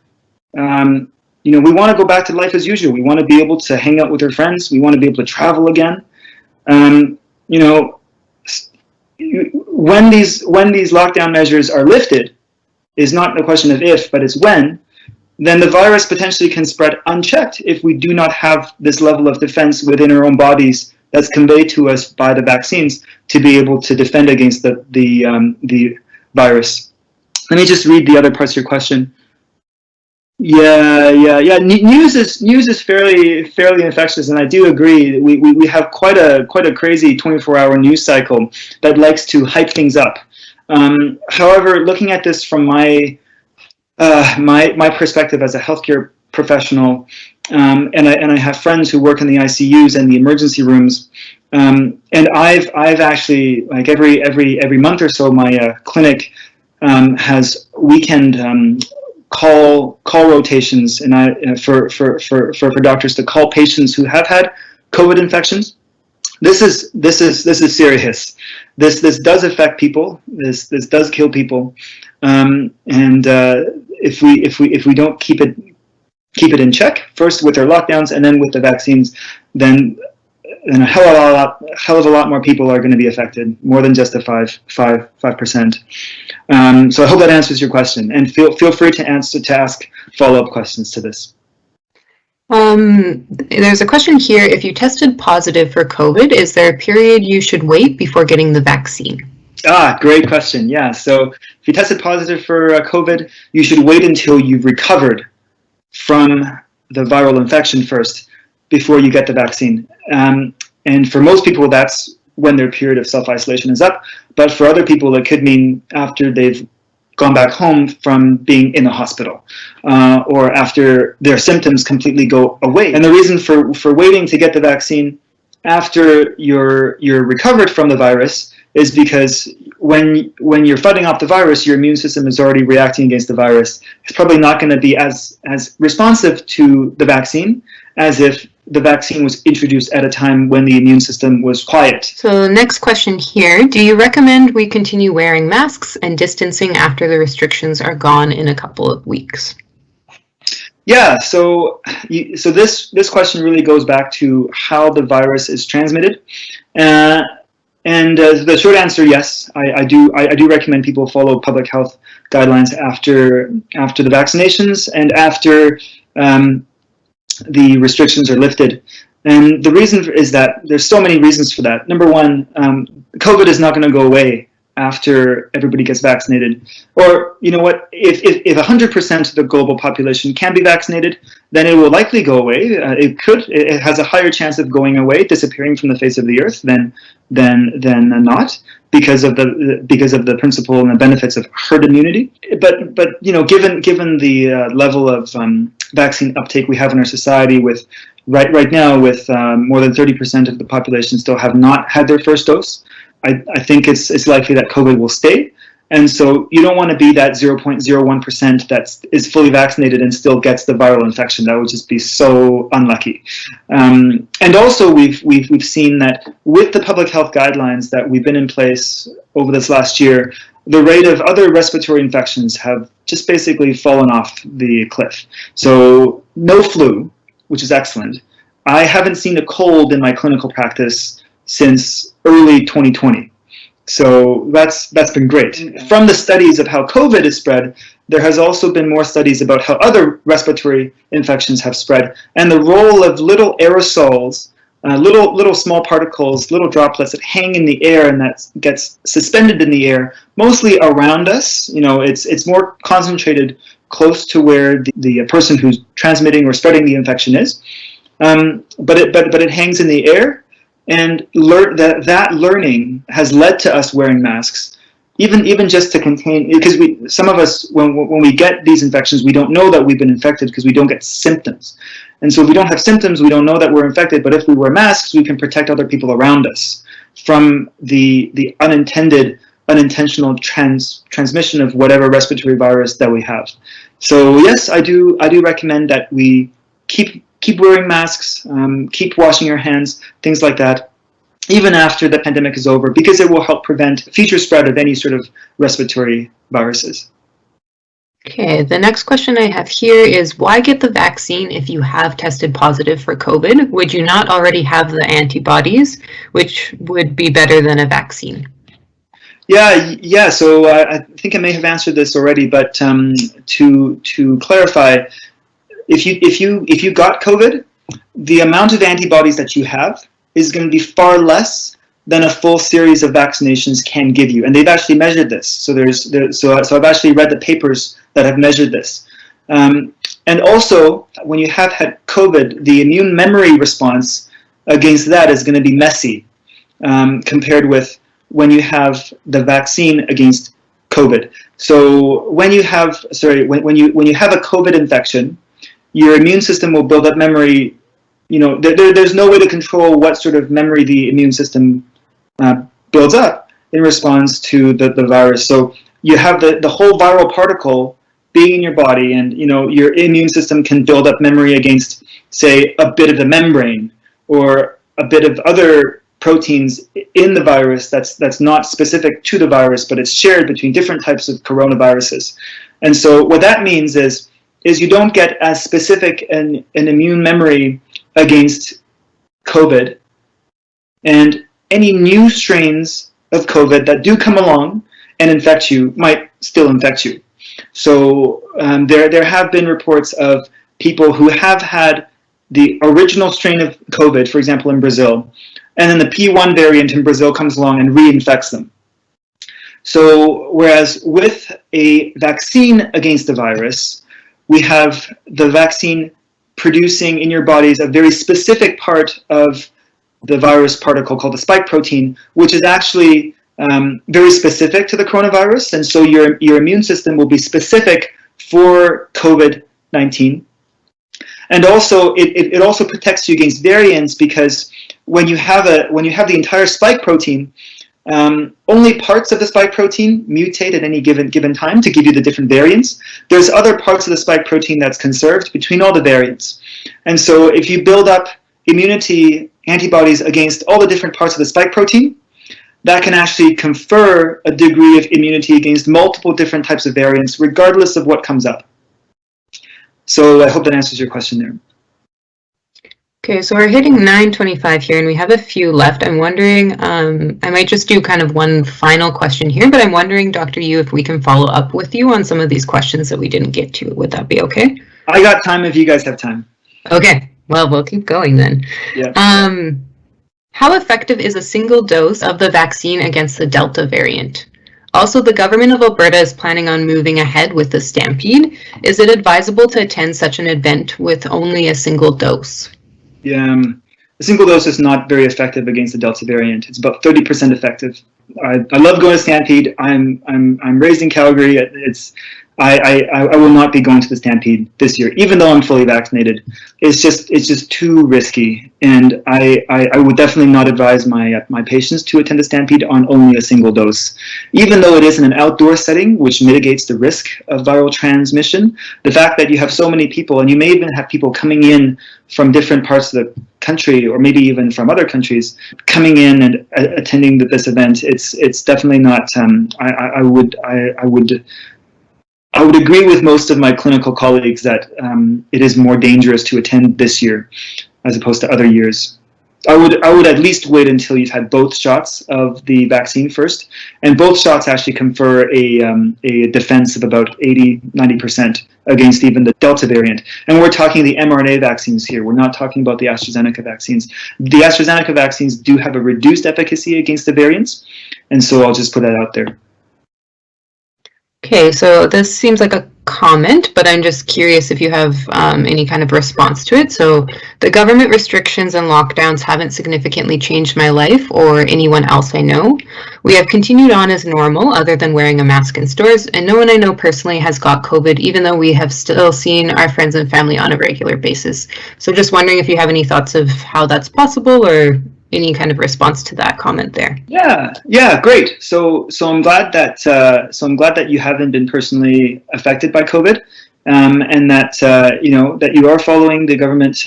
Speaker 2: You know, we want to go back to life as usual. We want to be able to hang out with our friends. We want to be able to travel again. You know, when these lockdown measures are lifted, is not a question of if, but it's when, then the virus potentially can spread unchecked if we do not have this level of defense within our own bodies that's conveyed to us by the vaccines to be able to defend against the virus. Let me just read the other parts of your question. Yeah. News is fairly infectious, and I do agree. We have quite a crazy 24-hour news cycle that likes to hype things up. However, looking at this from my perspective as a healthcare professional, and I have friends who work in the ICUs and the emergency rooms, and I've actually, like every month or so, my clinic has weekend call rotations, and for doctors to call patients who have had COVID infections. This is serious. This does affect people. This does kill people, and if we don't keep it in check, first with our lockdowns and then with the vaccines, then a hell of a lot more people are going to be affected, more than just the 5%. So I hope that answers your question, and feel free to ask follow-up questions to this.
Speaker 1: There's a question here. If you tested positive for COVID, is there a period you should wait before getting the vaccine?
Speaker 2: Great question. Yeah. So if you tested positive for COVID, you should wait until you've recovered from the viral infection first before you get the vaccine. And for most people, that's when their period of self-isolation is up. But for other people, it could mean after they've gone back home from being in the hospital, or after their symptoms completely go away. And the reason for waiting to get the vaccine after you're recovered from the virus is because when you're fighting off the virus, your immune system is already reacting against the virus. It's probably not going to be as responsive to the vaccine as if the vaccine was introduced at a time when the immune system was quiet.
Speaker 1: So next question here, do you recommend we continue wearing masks and distancing after the restrictions are gone in a couple of weeks?
Speaker 2: Yeah, so this question really goes back to how the virus is transmitted. And the short answer, yes, I do recommend people follow public health guidelines after the vaccinations and after the restrictions are lifted. And the reason is that there's so many reasons for that. Number one, COVID is not going to go away after everybody gets vaccinated. Or, you know what, if 100% of the global population can be vaccinated, then it will likely go away. It has a higher chance of going away, disappearing from the face of the earth than not, because of the principle and the benefits of herd immunity. But you know, given the level of vaccine uptake we have in our society, with right now with more than 30% of the population still have not had their first dose, I think it's likely that COVID will stay. And so you don't want to be that 0.01% that is fully vaccinated and still gets the viral infection. That would just be so unlucky. And also we've seen that with the public health guidelines that we've been in place over this last year, the rate of other respiratory infections have just basically fallen off the cliff. So no flu, which is excellent. I haven't seen a cold in my clinical practice since early 2020. So that's been great. From the studies of how COVID is spread, there has also been more studies about how other respiratory infections have spread, and the role of little aerosols, little small particles, little droplets that hang in the air and that gets suspended in the air, mostly around us. You know, it's more concentrated close to where the person who's transmitting or spreading the infection is, but it hangs in the air. And that learning has led to us wearing masks, even just to contain, because some of us, when we get these infections, we don't know that we've been infected because we don't get symptoms. And so if we don't have symptoms, we don't know that we're infected, but if we wear masks, we can protect other people around us from the unintentional transmission of whatever respiratory virus that we have. So yes, I do recommend that we keep wearing masks, keep washing your hands, things like that, even after the pandemic is over, because it will help prevent future spread of any sort of respiratory viruses.
Speaker 1: Okay, the next question I have here is, why get the vaccine if you have tested positive for COVID? Would you not already have the antibodies, which would be better than a vaccine?
Speaker 2: Yeah. So I think I may have answered this already, but to clarify, if you got COVID, the amount of antibodies that you have is going to be far less than a full series of vaccinations can give you, and they've actually measured this. So so I've actually read the papers that have measured this. And also, when you have had COVID, the immune memory response against that is going to be messy compared with when you have the vaccine against COVID. So when you have when you have a COVID infection, your immune system will build up memory. You know, there's no way to control what sort of memory the immune system builds up in response to the virus. So you have the whole viral particle being in your body, and you know, your immune system can build up memory against, say, a bit of the membrane or a bit of other proteins in the virus that's not specific to the virus, but it's shared between different types of coronaviruses. And so what that means is you don't get as specific an immune memory against COVID, and any new strains of COVID that do come along and infect you might still infect you. So there have been reports of people who have had the original strain of COVID, for example, in Brazil, and then the P1 variant in Brazil comes along and reinfects them. So whereas with a vaccine against the virus, we have the vaccine producing in your bodies a very specific part of the virus particle called the spike protein, which is actually very specific to the coronavirus. And so your immune system will be specific for COVID-19. And also it also protects you against variants, because when you have the entire spike protein, only parts of the spike protein mutate at any given time to give you the different variants. There's other parts of the spike protein that's conserved between all the variants. And so if you build up immunity antibodies against all the different parts of the spike protein, that can actually confer a degree of immunity against multiple different types of variants, regardless of what comes up. So I hope that answers your question there.
Speaker 1: Okay, so we're hitting 9:25 here, and we have a few left. I'm wondering, I might just do kind of one final question here, but I'm wondering, Dr. Yu, if we can follow up with you on some of these questions that we didn't get to. Would that be okay?
Speaker 2: I got time if you guys have time.
Speaker 1: Okay, well, we'll keep going then.
Speaker 2: Yeah.
Speaker 1: How effective is a single dose of the vaccine against the Delta variant? Also, the government of Alberta is planning on moving ahead with the stampede. Is it advisable to attend such an event with only a single dose?
Speaker 2: Yeah, a single dose is not very effective against the Delta variant. It's about 30% effective. I love going to Stampede. I'm raised in Calgary. I will not be going to the Stampede this year, even though I'm fully vaccinated. It's just too risky, and I would definitely not advise my patients to attend the Stampede on only a single dose. Even though it is in an outdoor setting, which mitigates the risk of viral transmission, the fact that you have so many people, and you may even have people coming in from different parts of the country, or maybe even from other countries, coming in and attending this event, it's definitely not. I would agree with most of my clinical colleagues that it is more dangerous to attend this year as opposed to other years. I would at least wait until you've had both shots of the vaccine first, and both shots actually confer a defense of about 80-90% against even the Delta variant. And we're talking the mRNA vaccines here. We're not talking about the AstraZeneca vaccines. The AstraZeneca vaccines do have a reduced efficacy against the variants, and so I'll just put that out there.
Speaker 1: Okay, so this seems like a comment, but I'm just curious if you have any kind of response to it. So the government restrictions and lockdowns haven't significantly changed my life or anyone else I know. We have continued on as normal, other than wearing a mask in stores, and no one I know personally has got COVID, even though we have still seen our friends and family on a regular basis. So just wondering if you have any thoughts of how that's possible, or any kind of response to that comment there.
Speaker 2: Yeah, great. So I'm glad that you haven't been personally affected by COVID, and that that you are following the government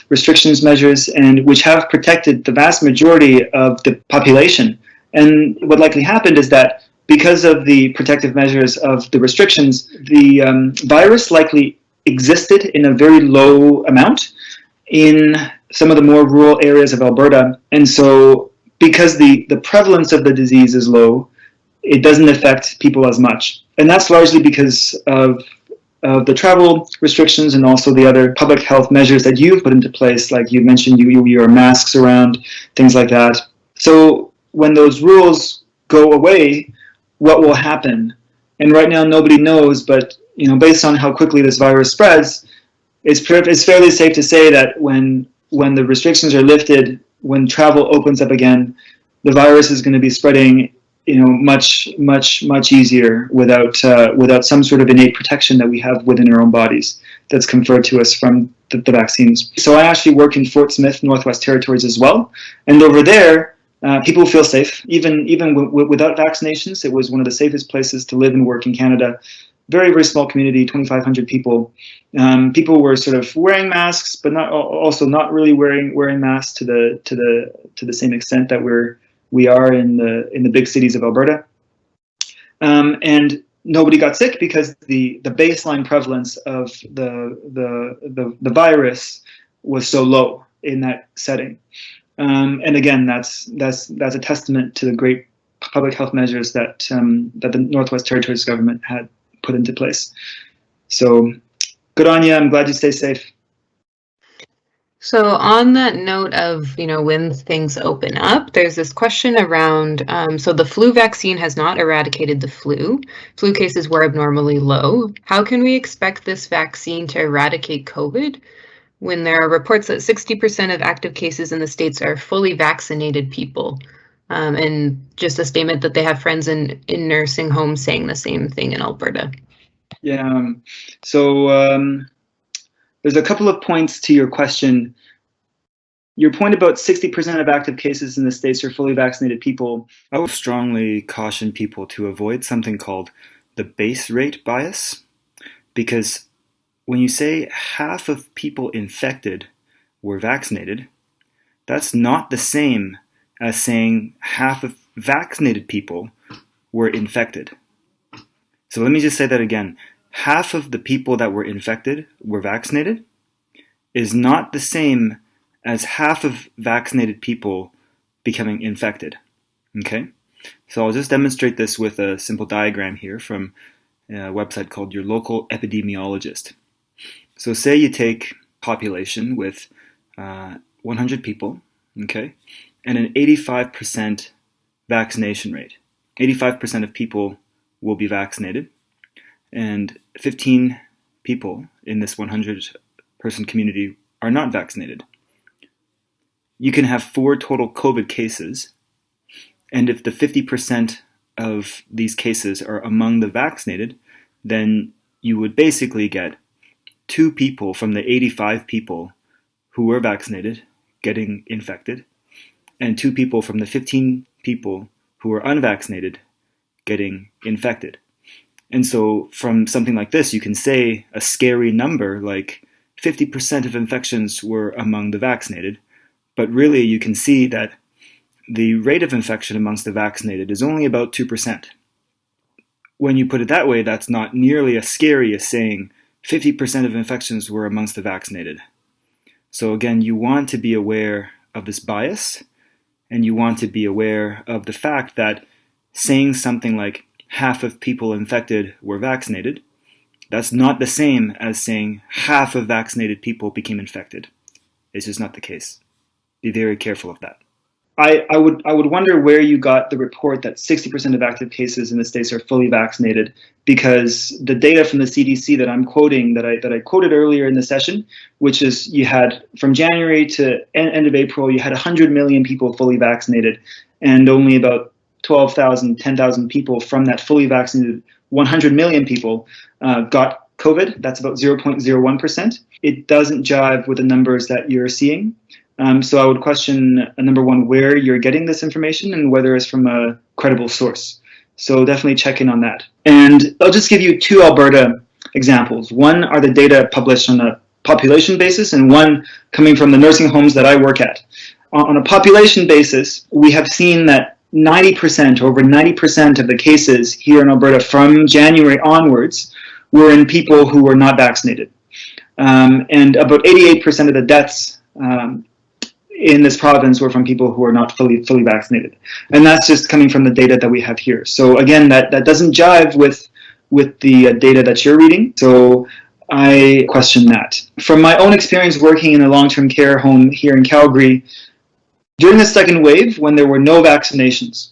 Speaker 2: restrictions measures, and which have protected the vast majority of the population. And what likely happened is that because of the protective measures of the restrictions, the virus likely existed in a very low amount in some of the more rural areas of Alberta. And so because the prevalence of the disease is low, it doesn't affect people as much. And that's largely because of the travel restrictions and also the other public health measures that you've put into place, like you mentioned, your masks around, things like that. So when those rules go away, what will happen? And right now nobody knows, but based on how quickly this virus spreads, it's fairly safe to say that when the restrictions are lifted, when travel opens up again, the virus is going to be spreading, much easier without some sort of innate protection that we have within our own bodies that's conferred to us from the vaccines. So I actually work in Fort Smith, Northwest Territories as well, and over there, people feel safe, even without vaccinations. It was one of the safest places to live and work in Canada. Very, very small community, 2,500 people. People were sort of wearing masks, but also not really wearing masks to the same extent that we are in the big cities of Alberta. And nobody got sick because the baseline prevalence of the virus was so low in that setting. And again, that's a testament to the great public health measures that the Northwest Territories government had put into place. So good on you. I'm glad you stay safe.
Speaker 1: So on that note of, when things open up, there's this question around, so the flu vaccine has not eradicated the flu. Flu cases were abnormally low. How can we expect this vaccine to eradicate COVID when there are reports that 60% of active cases in the States are fully vaccinated people? And just a statement that they have friends in nursing homes saying the same thing in Alberta.
Speaker 2: Yeah. So There's a couple of points to your question. Your point about 60% of active cases in the States are fully vaccinated people. I would strongly caution people to avoid something called the base rate bias, because when you say half of people infected were vaccinated, that's not the same as saying half of vaccinated people were infected. So let me just say that again. Half of the people that were infected were vaccinated is not the same as half of vaccinated people becoming infected. Okay? So I'll just demonstrate this with a simple diagram here from a website called Your Local Epidemiologist. So say you take population with 100 people, okay, and an 85% vaccination rate. 85% of people will be vaccinated, and 15 people in this 100-person community are not vaccinated. You can have 4 total COVID cases, and if the 50% of these cases are among the vaccinated, then you would basically get 2 people from the 85 people who were vaccinated getting infected, and 2 people from the 15 people who were unvaccinated getting infected. And so from something like this, you can say a scary number like 50% of infections were among the vaccinated, but really you can see that the rate of infection amongst the vaccinated is only about 2%. When you put it that way, that's not nearly as scary as saying 50% of infections were amongst the vaccinated. So again, you want to be aware of this bias, and you want to be aware of the fact that saying something like half of people infected were vaccinated, that's not the same as saying half of vaccinated people became infected. It's just not the case. Be very careful of that. I would wonder where you got the report that 60% of active cases in the States are fully vaccinated, because the data from the CDC that I'm quoting, that I quoted earlier in the session, which is you had from January to end of April, you had 100 million people fully vaccinated, and only about 12,000, 10,000 people from that fully vaccinated 100 million people got COVID. That's about 0.01%. It doesn't jive with the numbers that you're seeing. So I would question, number one, where you're getting this information and whether it's from a credible source. So definitely check in on that. And I'll just give you 2 Alberta examples. One are the data published on a population basis, and one coming from the nursing homes that I work at. On a population basis, we have seen that 90%, over 90% of the cases here in Alberta from January onwards were in people who were not vaccinated. And about 88% of the deaths in this province were from people who are not fully vaccinated. And that's just coming from the data that we have here. So again, that doesn't jive with the data that you're reading. So I question that. From my own experience working in a long-term care home here in Calgary, during the second wave, when there were no vaccinations,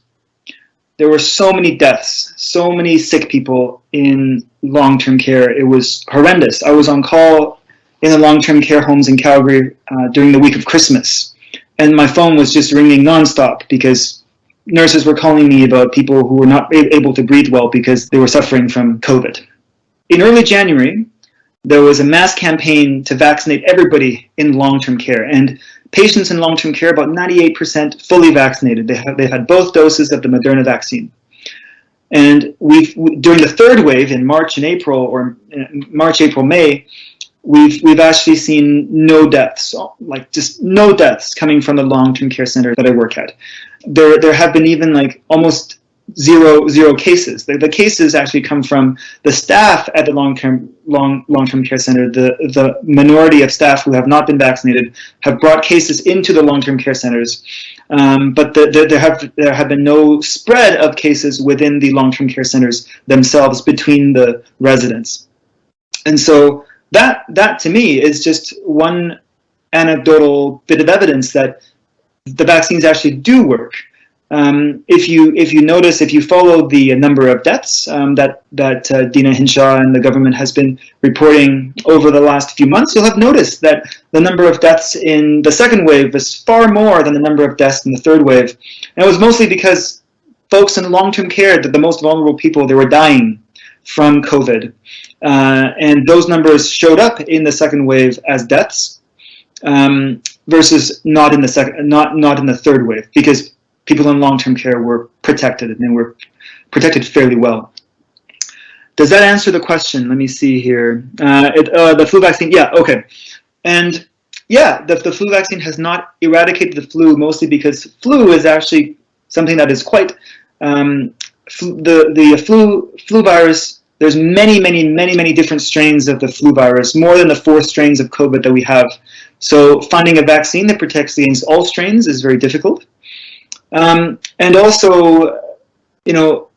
Speaker 2: there were so many deaths, so many sick people in long-term care. It was horrendous. I was on call in the long-term care homes in Calgary during the week of Christmas, and my phone was just ringing nonstop because nurses were calling me about people who were not able to breathe well because they were suffering from COVID. In early January, there was a mass campaign to vaccinate everybody in long-term care, and patients in long-term care, about 98% fully vaccinated. They've had both doses of the Moderna vaccine. And during the third wave in March and April, or March, April, May, we've actually seen no deaths, like just no deaths coming from the long-term care center that I work at. There have been even like almost zero cases. The cases actually come from the staff at the long-term care center. The minority of staff who have not been vaccinated have brought cases into the long-term care centers, but there have been no spread of cases within the long-term care centers themselves between the residents. And so that to me is just one anecdotal bit of evidence that the vaccines actually do work. If you notice, if you follow the number of deaths that Dina Hinshaw and the government has been reporting over the last few months, you'll have noticed that the number of deaths in the second wave is far more than the number of deaths in the third wave. And it was mostly because folks in long-term care, the most vulnerable people, they were dying. from COVID. And those numbers showed up in the second wave as deaths, versus not in the third wave, because people in long-term care were protected, and they were protected fairly well. Does that answer the question? Let me see here. The flu vaccine, yeah, okay. And yeah, the flu vaccine has not eradicated the flu, mostly because flu is actually something that is quite, the flu virus, there's many different strains of the flu virus, more than the 4 strains of COVID that we have. So finding a vaccine that protects against all strains is very difficult. And also, you know,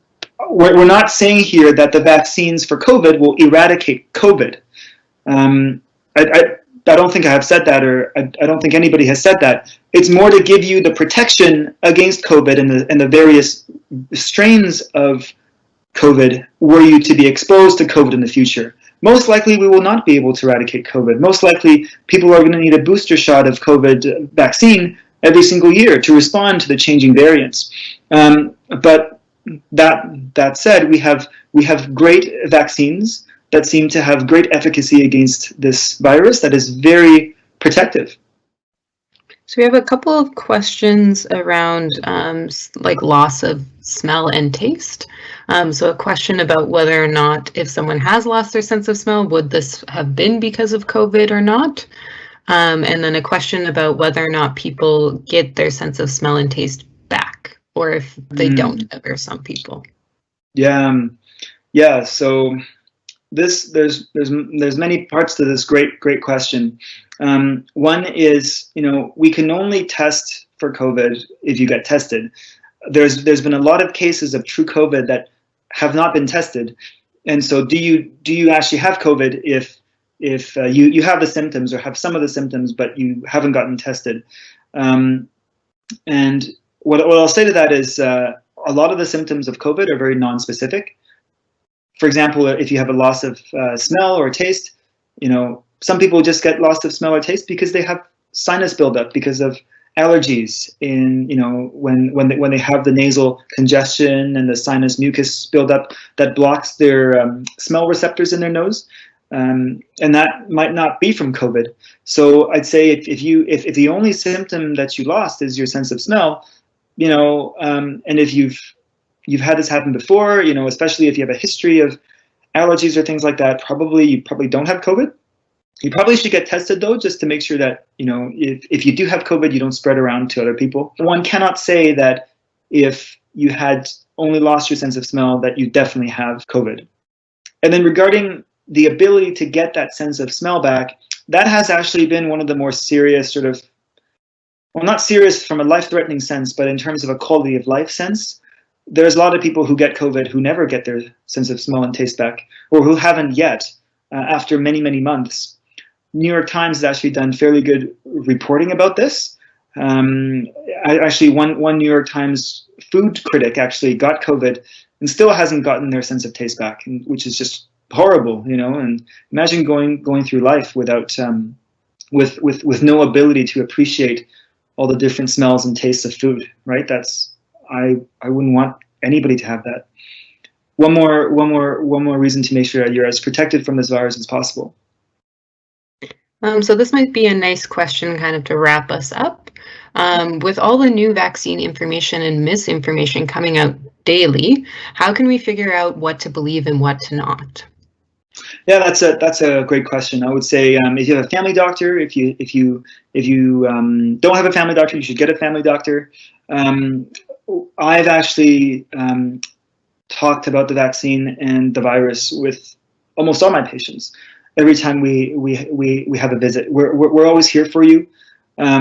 Speaker 2: we're not saying here that the vaccines for COVID will eradicate COVID. I don't think I have said that, or I don't think anybody has said that. It's more to give you the protection against COVID and the various strains of COVID were you to be exposed to COVID in the future. Most likely we will not be able to eradicate COVID. Most likely people are going to need a booster shot of COVID vaccine every single year to respond to the changing variants. But that said, we have great vaccines that seem to have great efficacy against this virus that is very protective.
Speaker 1: So we have a couple of questions around like loss of smell and taste. So a question about whether or not, if someone has lost their sense of smell, would this have been because of COVID or not? And then a question about whether or not people get their sense of smell and taste back, or if they don't ever, some people.
Speaker 2: Yeah. So there's many parts to this great question. One is, we can only test for COVID if you get tested. There's been a lot of cases of true COVID that have not been tested, and so do you actually have COVID if you have the symptoms or have some of the symptoms but you haven't gotten tested? And what I'll say to that is a lot of the symptoms of COVID are very non-specific. For example, if you have a loss of smell or taste, some people just get loss of smell or taste because they have sinus buildup because of allergies when they have the nasal congestion and the sinus mucus buildup that blocks their smell receptors in their nose. And that might not be from COVID. So I'd say if the only symptom that you lost is your sense of smell, and if you've had this happen before, especially if you have a history of allergies or things like that, you probably don't have COVID. You probably should get tested though, just to make sure that, if you do have COVID, you don't spread around to other people. One cannot say that if you had only lost your sense of smell that you definitely have COVID. And then regarding the ability to get that sense of smell back, that has actually been one of the more serious not serious from a life-threatening sense, but in terms of a quality of life sense. There's a lot of people who get COVID who never get their sense of smell and taste back, or who haven't yet after many months. New York Times has actually done fairly good reporting about this. Actually, one New York Times food critic actually got COVID and still hasn't gotten their sense of taste back, which is just horrible, And imagine going through life without with no ability to appreciate all the different smells and tastes of food, right? I wouldn't want anybody to have that. One more reason to make sure that you're as protected from this virus as possible.
Speaker 1: So this might be a nice question kind of to wrap us up. With all the new vaccine information and misinformation coming out daily, how can we figure out what to believe and what to not?
Speaker 2: Yeah, that's a great question. I would say if you have a family doctor, if you don't have a family doctor, you should get a family doctor. I've actually talked about the vaccine and the virus with almost all my patients. Every time we have a visit, we're always here for you, I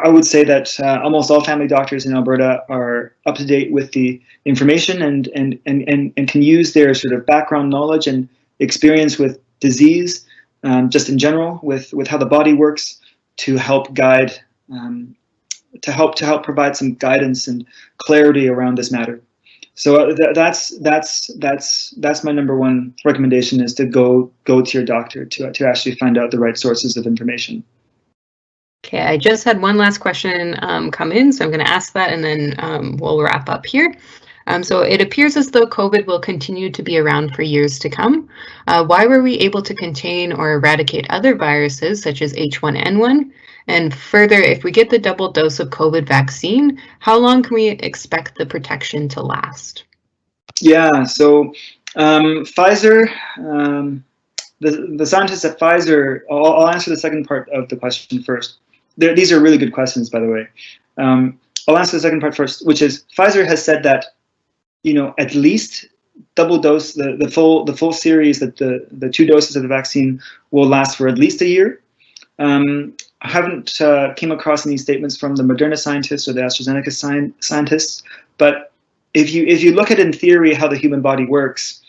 Speaker 2: would say that almost all family doctors in Alberta are up to date with the information and can use their sort of background knowledge and experience with disease, just in general, with how the body works, to help guide, to help provide some guidance and clarity around this matter. So that's my number one recommendation, is to go to your doctor to actually find out the right sources of information.
Speaker 1: Okay, I just had one last question come in, so I'm going to ask that, and then we'll wrap up here. So it appears as though COVID will continue to be around for years to come. Why were we able to contain or eradicate other viruses such as H1N1? And further, if we get the double dose of COVID vaccine, how long can we expect the protection to last?
Speaker 2: Yeah, so Pfizer, the scientists at Pfizer, I'll answer the second part of the question first. These are really good questions, by the way. I'll answer the second part first, which is Pfizer has said that, at least double dose, the full series, that the 2 doses of the vaccine will last for at least a year. I haven't came across any statements from the Moderna scientists or the AstraZeneca scientists, but if you look at in theory how the human body works,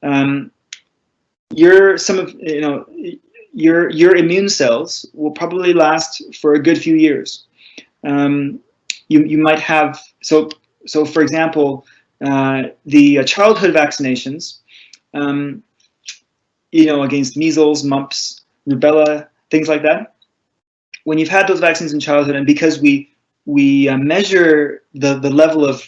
Speaker 2: your immune cells will probably last for a good few years. You might have so for example, the childhood vaccinations, against measles, mumps, rubella, things like that. When you've had those vaccines in childhood, and because we measure the level of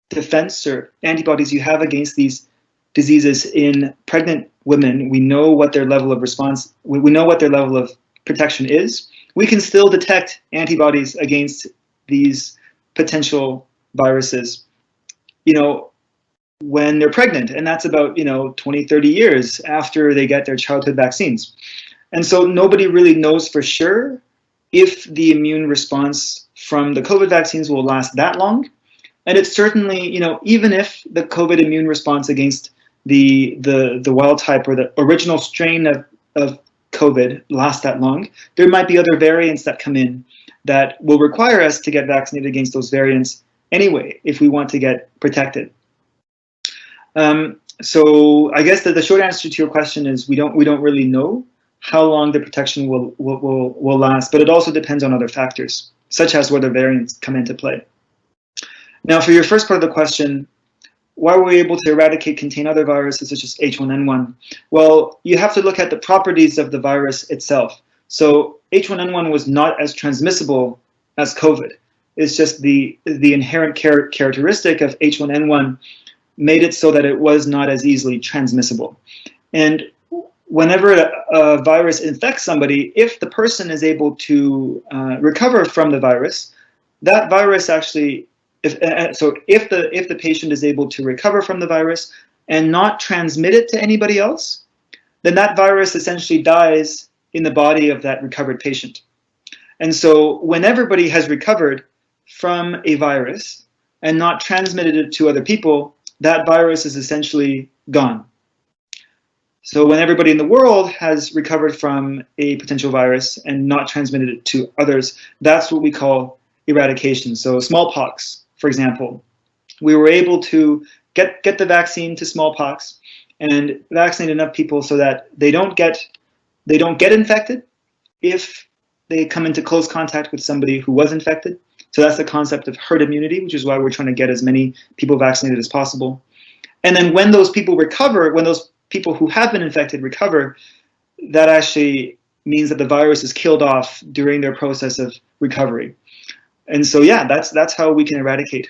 Speaker 2: defense or antibodies you have against these diseases in pregnant women, we know what their level of response, we know what their level of protection is. We can still detect antibodies against these potential viruses, when they're pregnant, and that's about 20, 30 years after they get their childhood vaccines. And so nobody really knows for sure if the immune response from the COVID vaccines will last that long. And it's certainly, even if the COVID immune response against the wild type or the original strain of COVID lasts that long, there might be other variants that come in that will require us to get vaccinated against those variants anyway, if we want to get protected. So I guess that the short answer to your question is we don't really know how long the protection will last, but it also depends on other factors, such as whether variants come into play. Now, for your first part of the question, why were we able to eradicate, contain other viruses such as H1N1? Well, you have to look at the properties of the virus itself. So H1N1 was not as transmissible as COVID. It's just the inherent characteristic of H1N1 made it so that it was not as easily transmissible. And whenever a virus infects somebody, if the person is able to recover from the virus, that virus actually, if the patient is able to recover from the virus and not transmit it to anybody else, then that virus essentially dies in the body of that recovered patient. And so when everybody has recovered from a virus and not transmitted it to other people, that virus is essentially gone. So when everybody in the world has recovered from a potential virus and not transmitted it to others, that's what we call eradication. So smallpox, for example, we were able to get the vaccine to smallpox and vaccinate enough people so that they don't get infected if they come into close contact with somebody who was infected. So that's the concept of herd immunity, which is why we're trying to get as many people vaccinated as possible. And then when those people recover, when those people who have been infected recover, that actually means that the virus is killed off during their process of recovery. And so, yeah, that's how we can eradicate.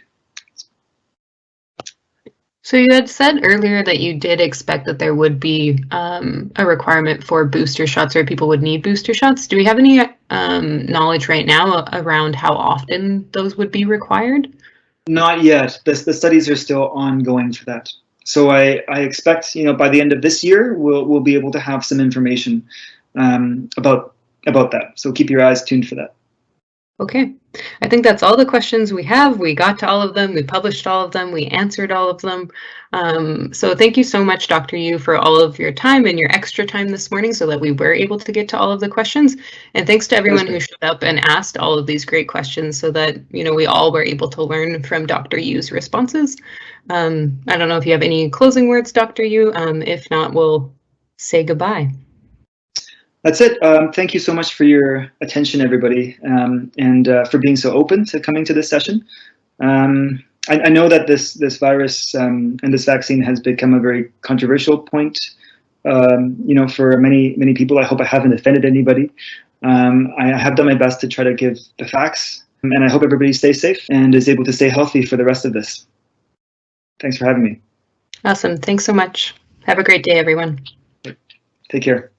Speaker 1: So you had said earlier that you did expect that there would be a requirement for booster shots, or people would need booster shots. Do we have any knowledge right now around how often those would be required?
Speaker 2: Not yet. The studies are still ongoing for that. So I expect, by the end of this year, we'll be able to have some information about that. So keep your eyes tuned for that.
Speaker 1: Okay, I think that's all the questions we have. We got to all of them. We published all of them. We answered all of them. So thank you so much, Dr. Yu, for all of your time and your extra time this morning so that we were able to get to all of the questions. And thanks to everyone who showed up and asked all of these great questions so that, we all were able to learn from Dr. Yu's responses. I don't know if you have any closing words, Dr. Yu. If not, we'll say goodbye.
Speaker 2: That's it. Thank you so much for your attention, everybody, and for being so open to coming to this session. I know that this virus and this vaccine has become a very controversial point, for many people. I hope I haven't offended anybody. I have done my best to try to give the facts, and I hope everybody stays safe and is able to stay healthy for the rest of this. Thanks for having me.
Speaker 1: Awesome. Thanks so much. Have a great day, everyone.
Speaker 2: Take care.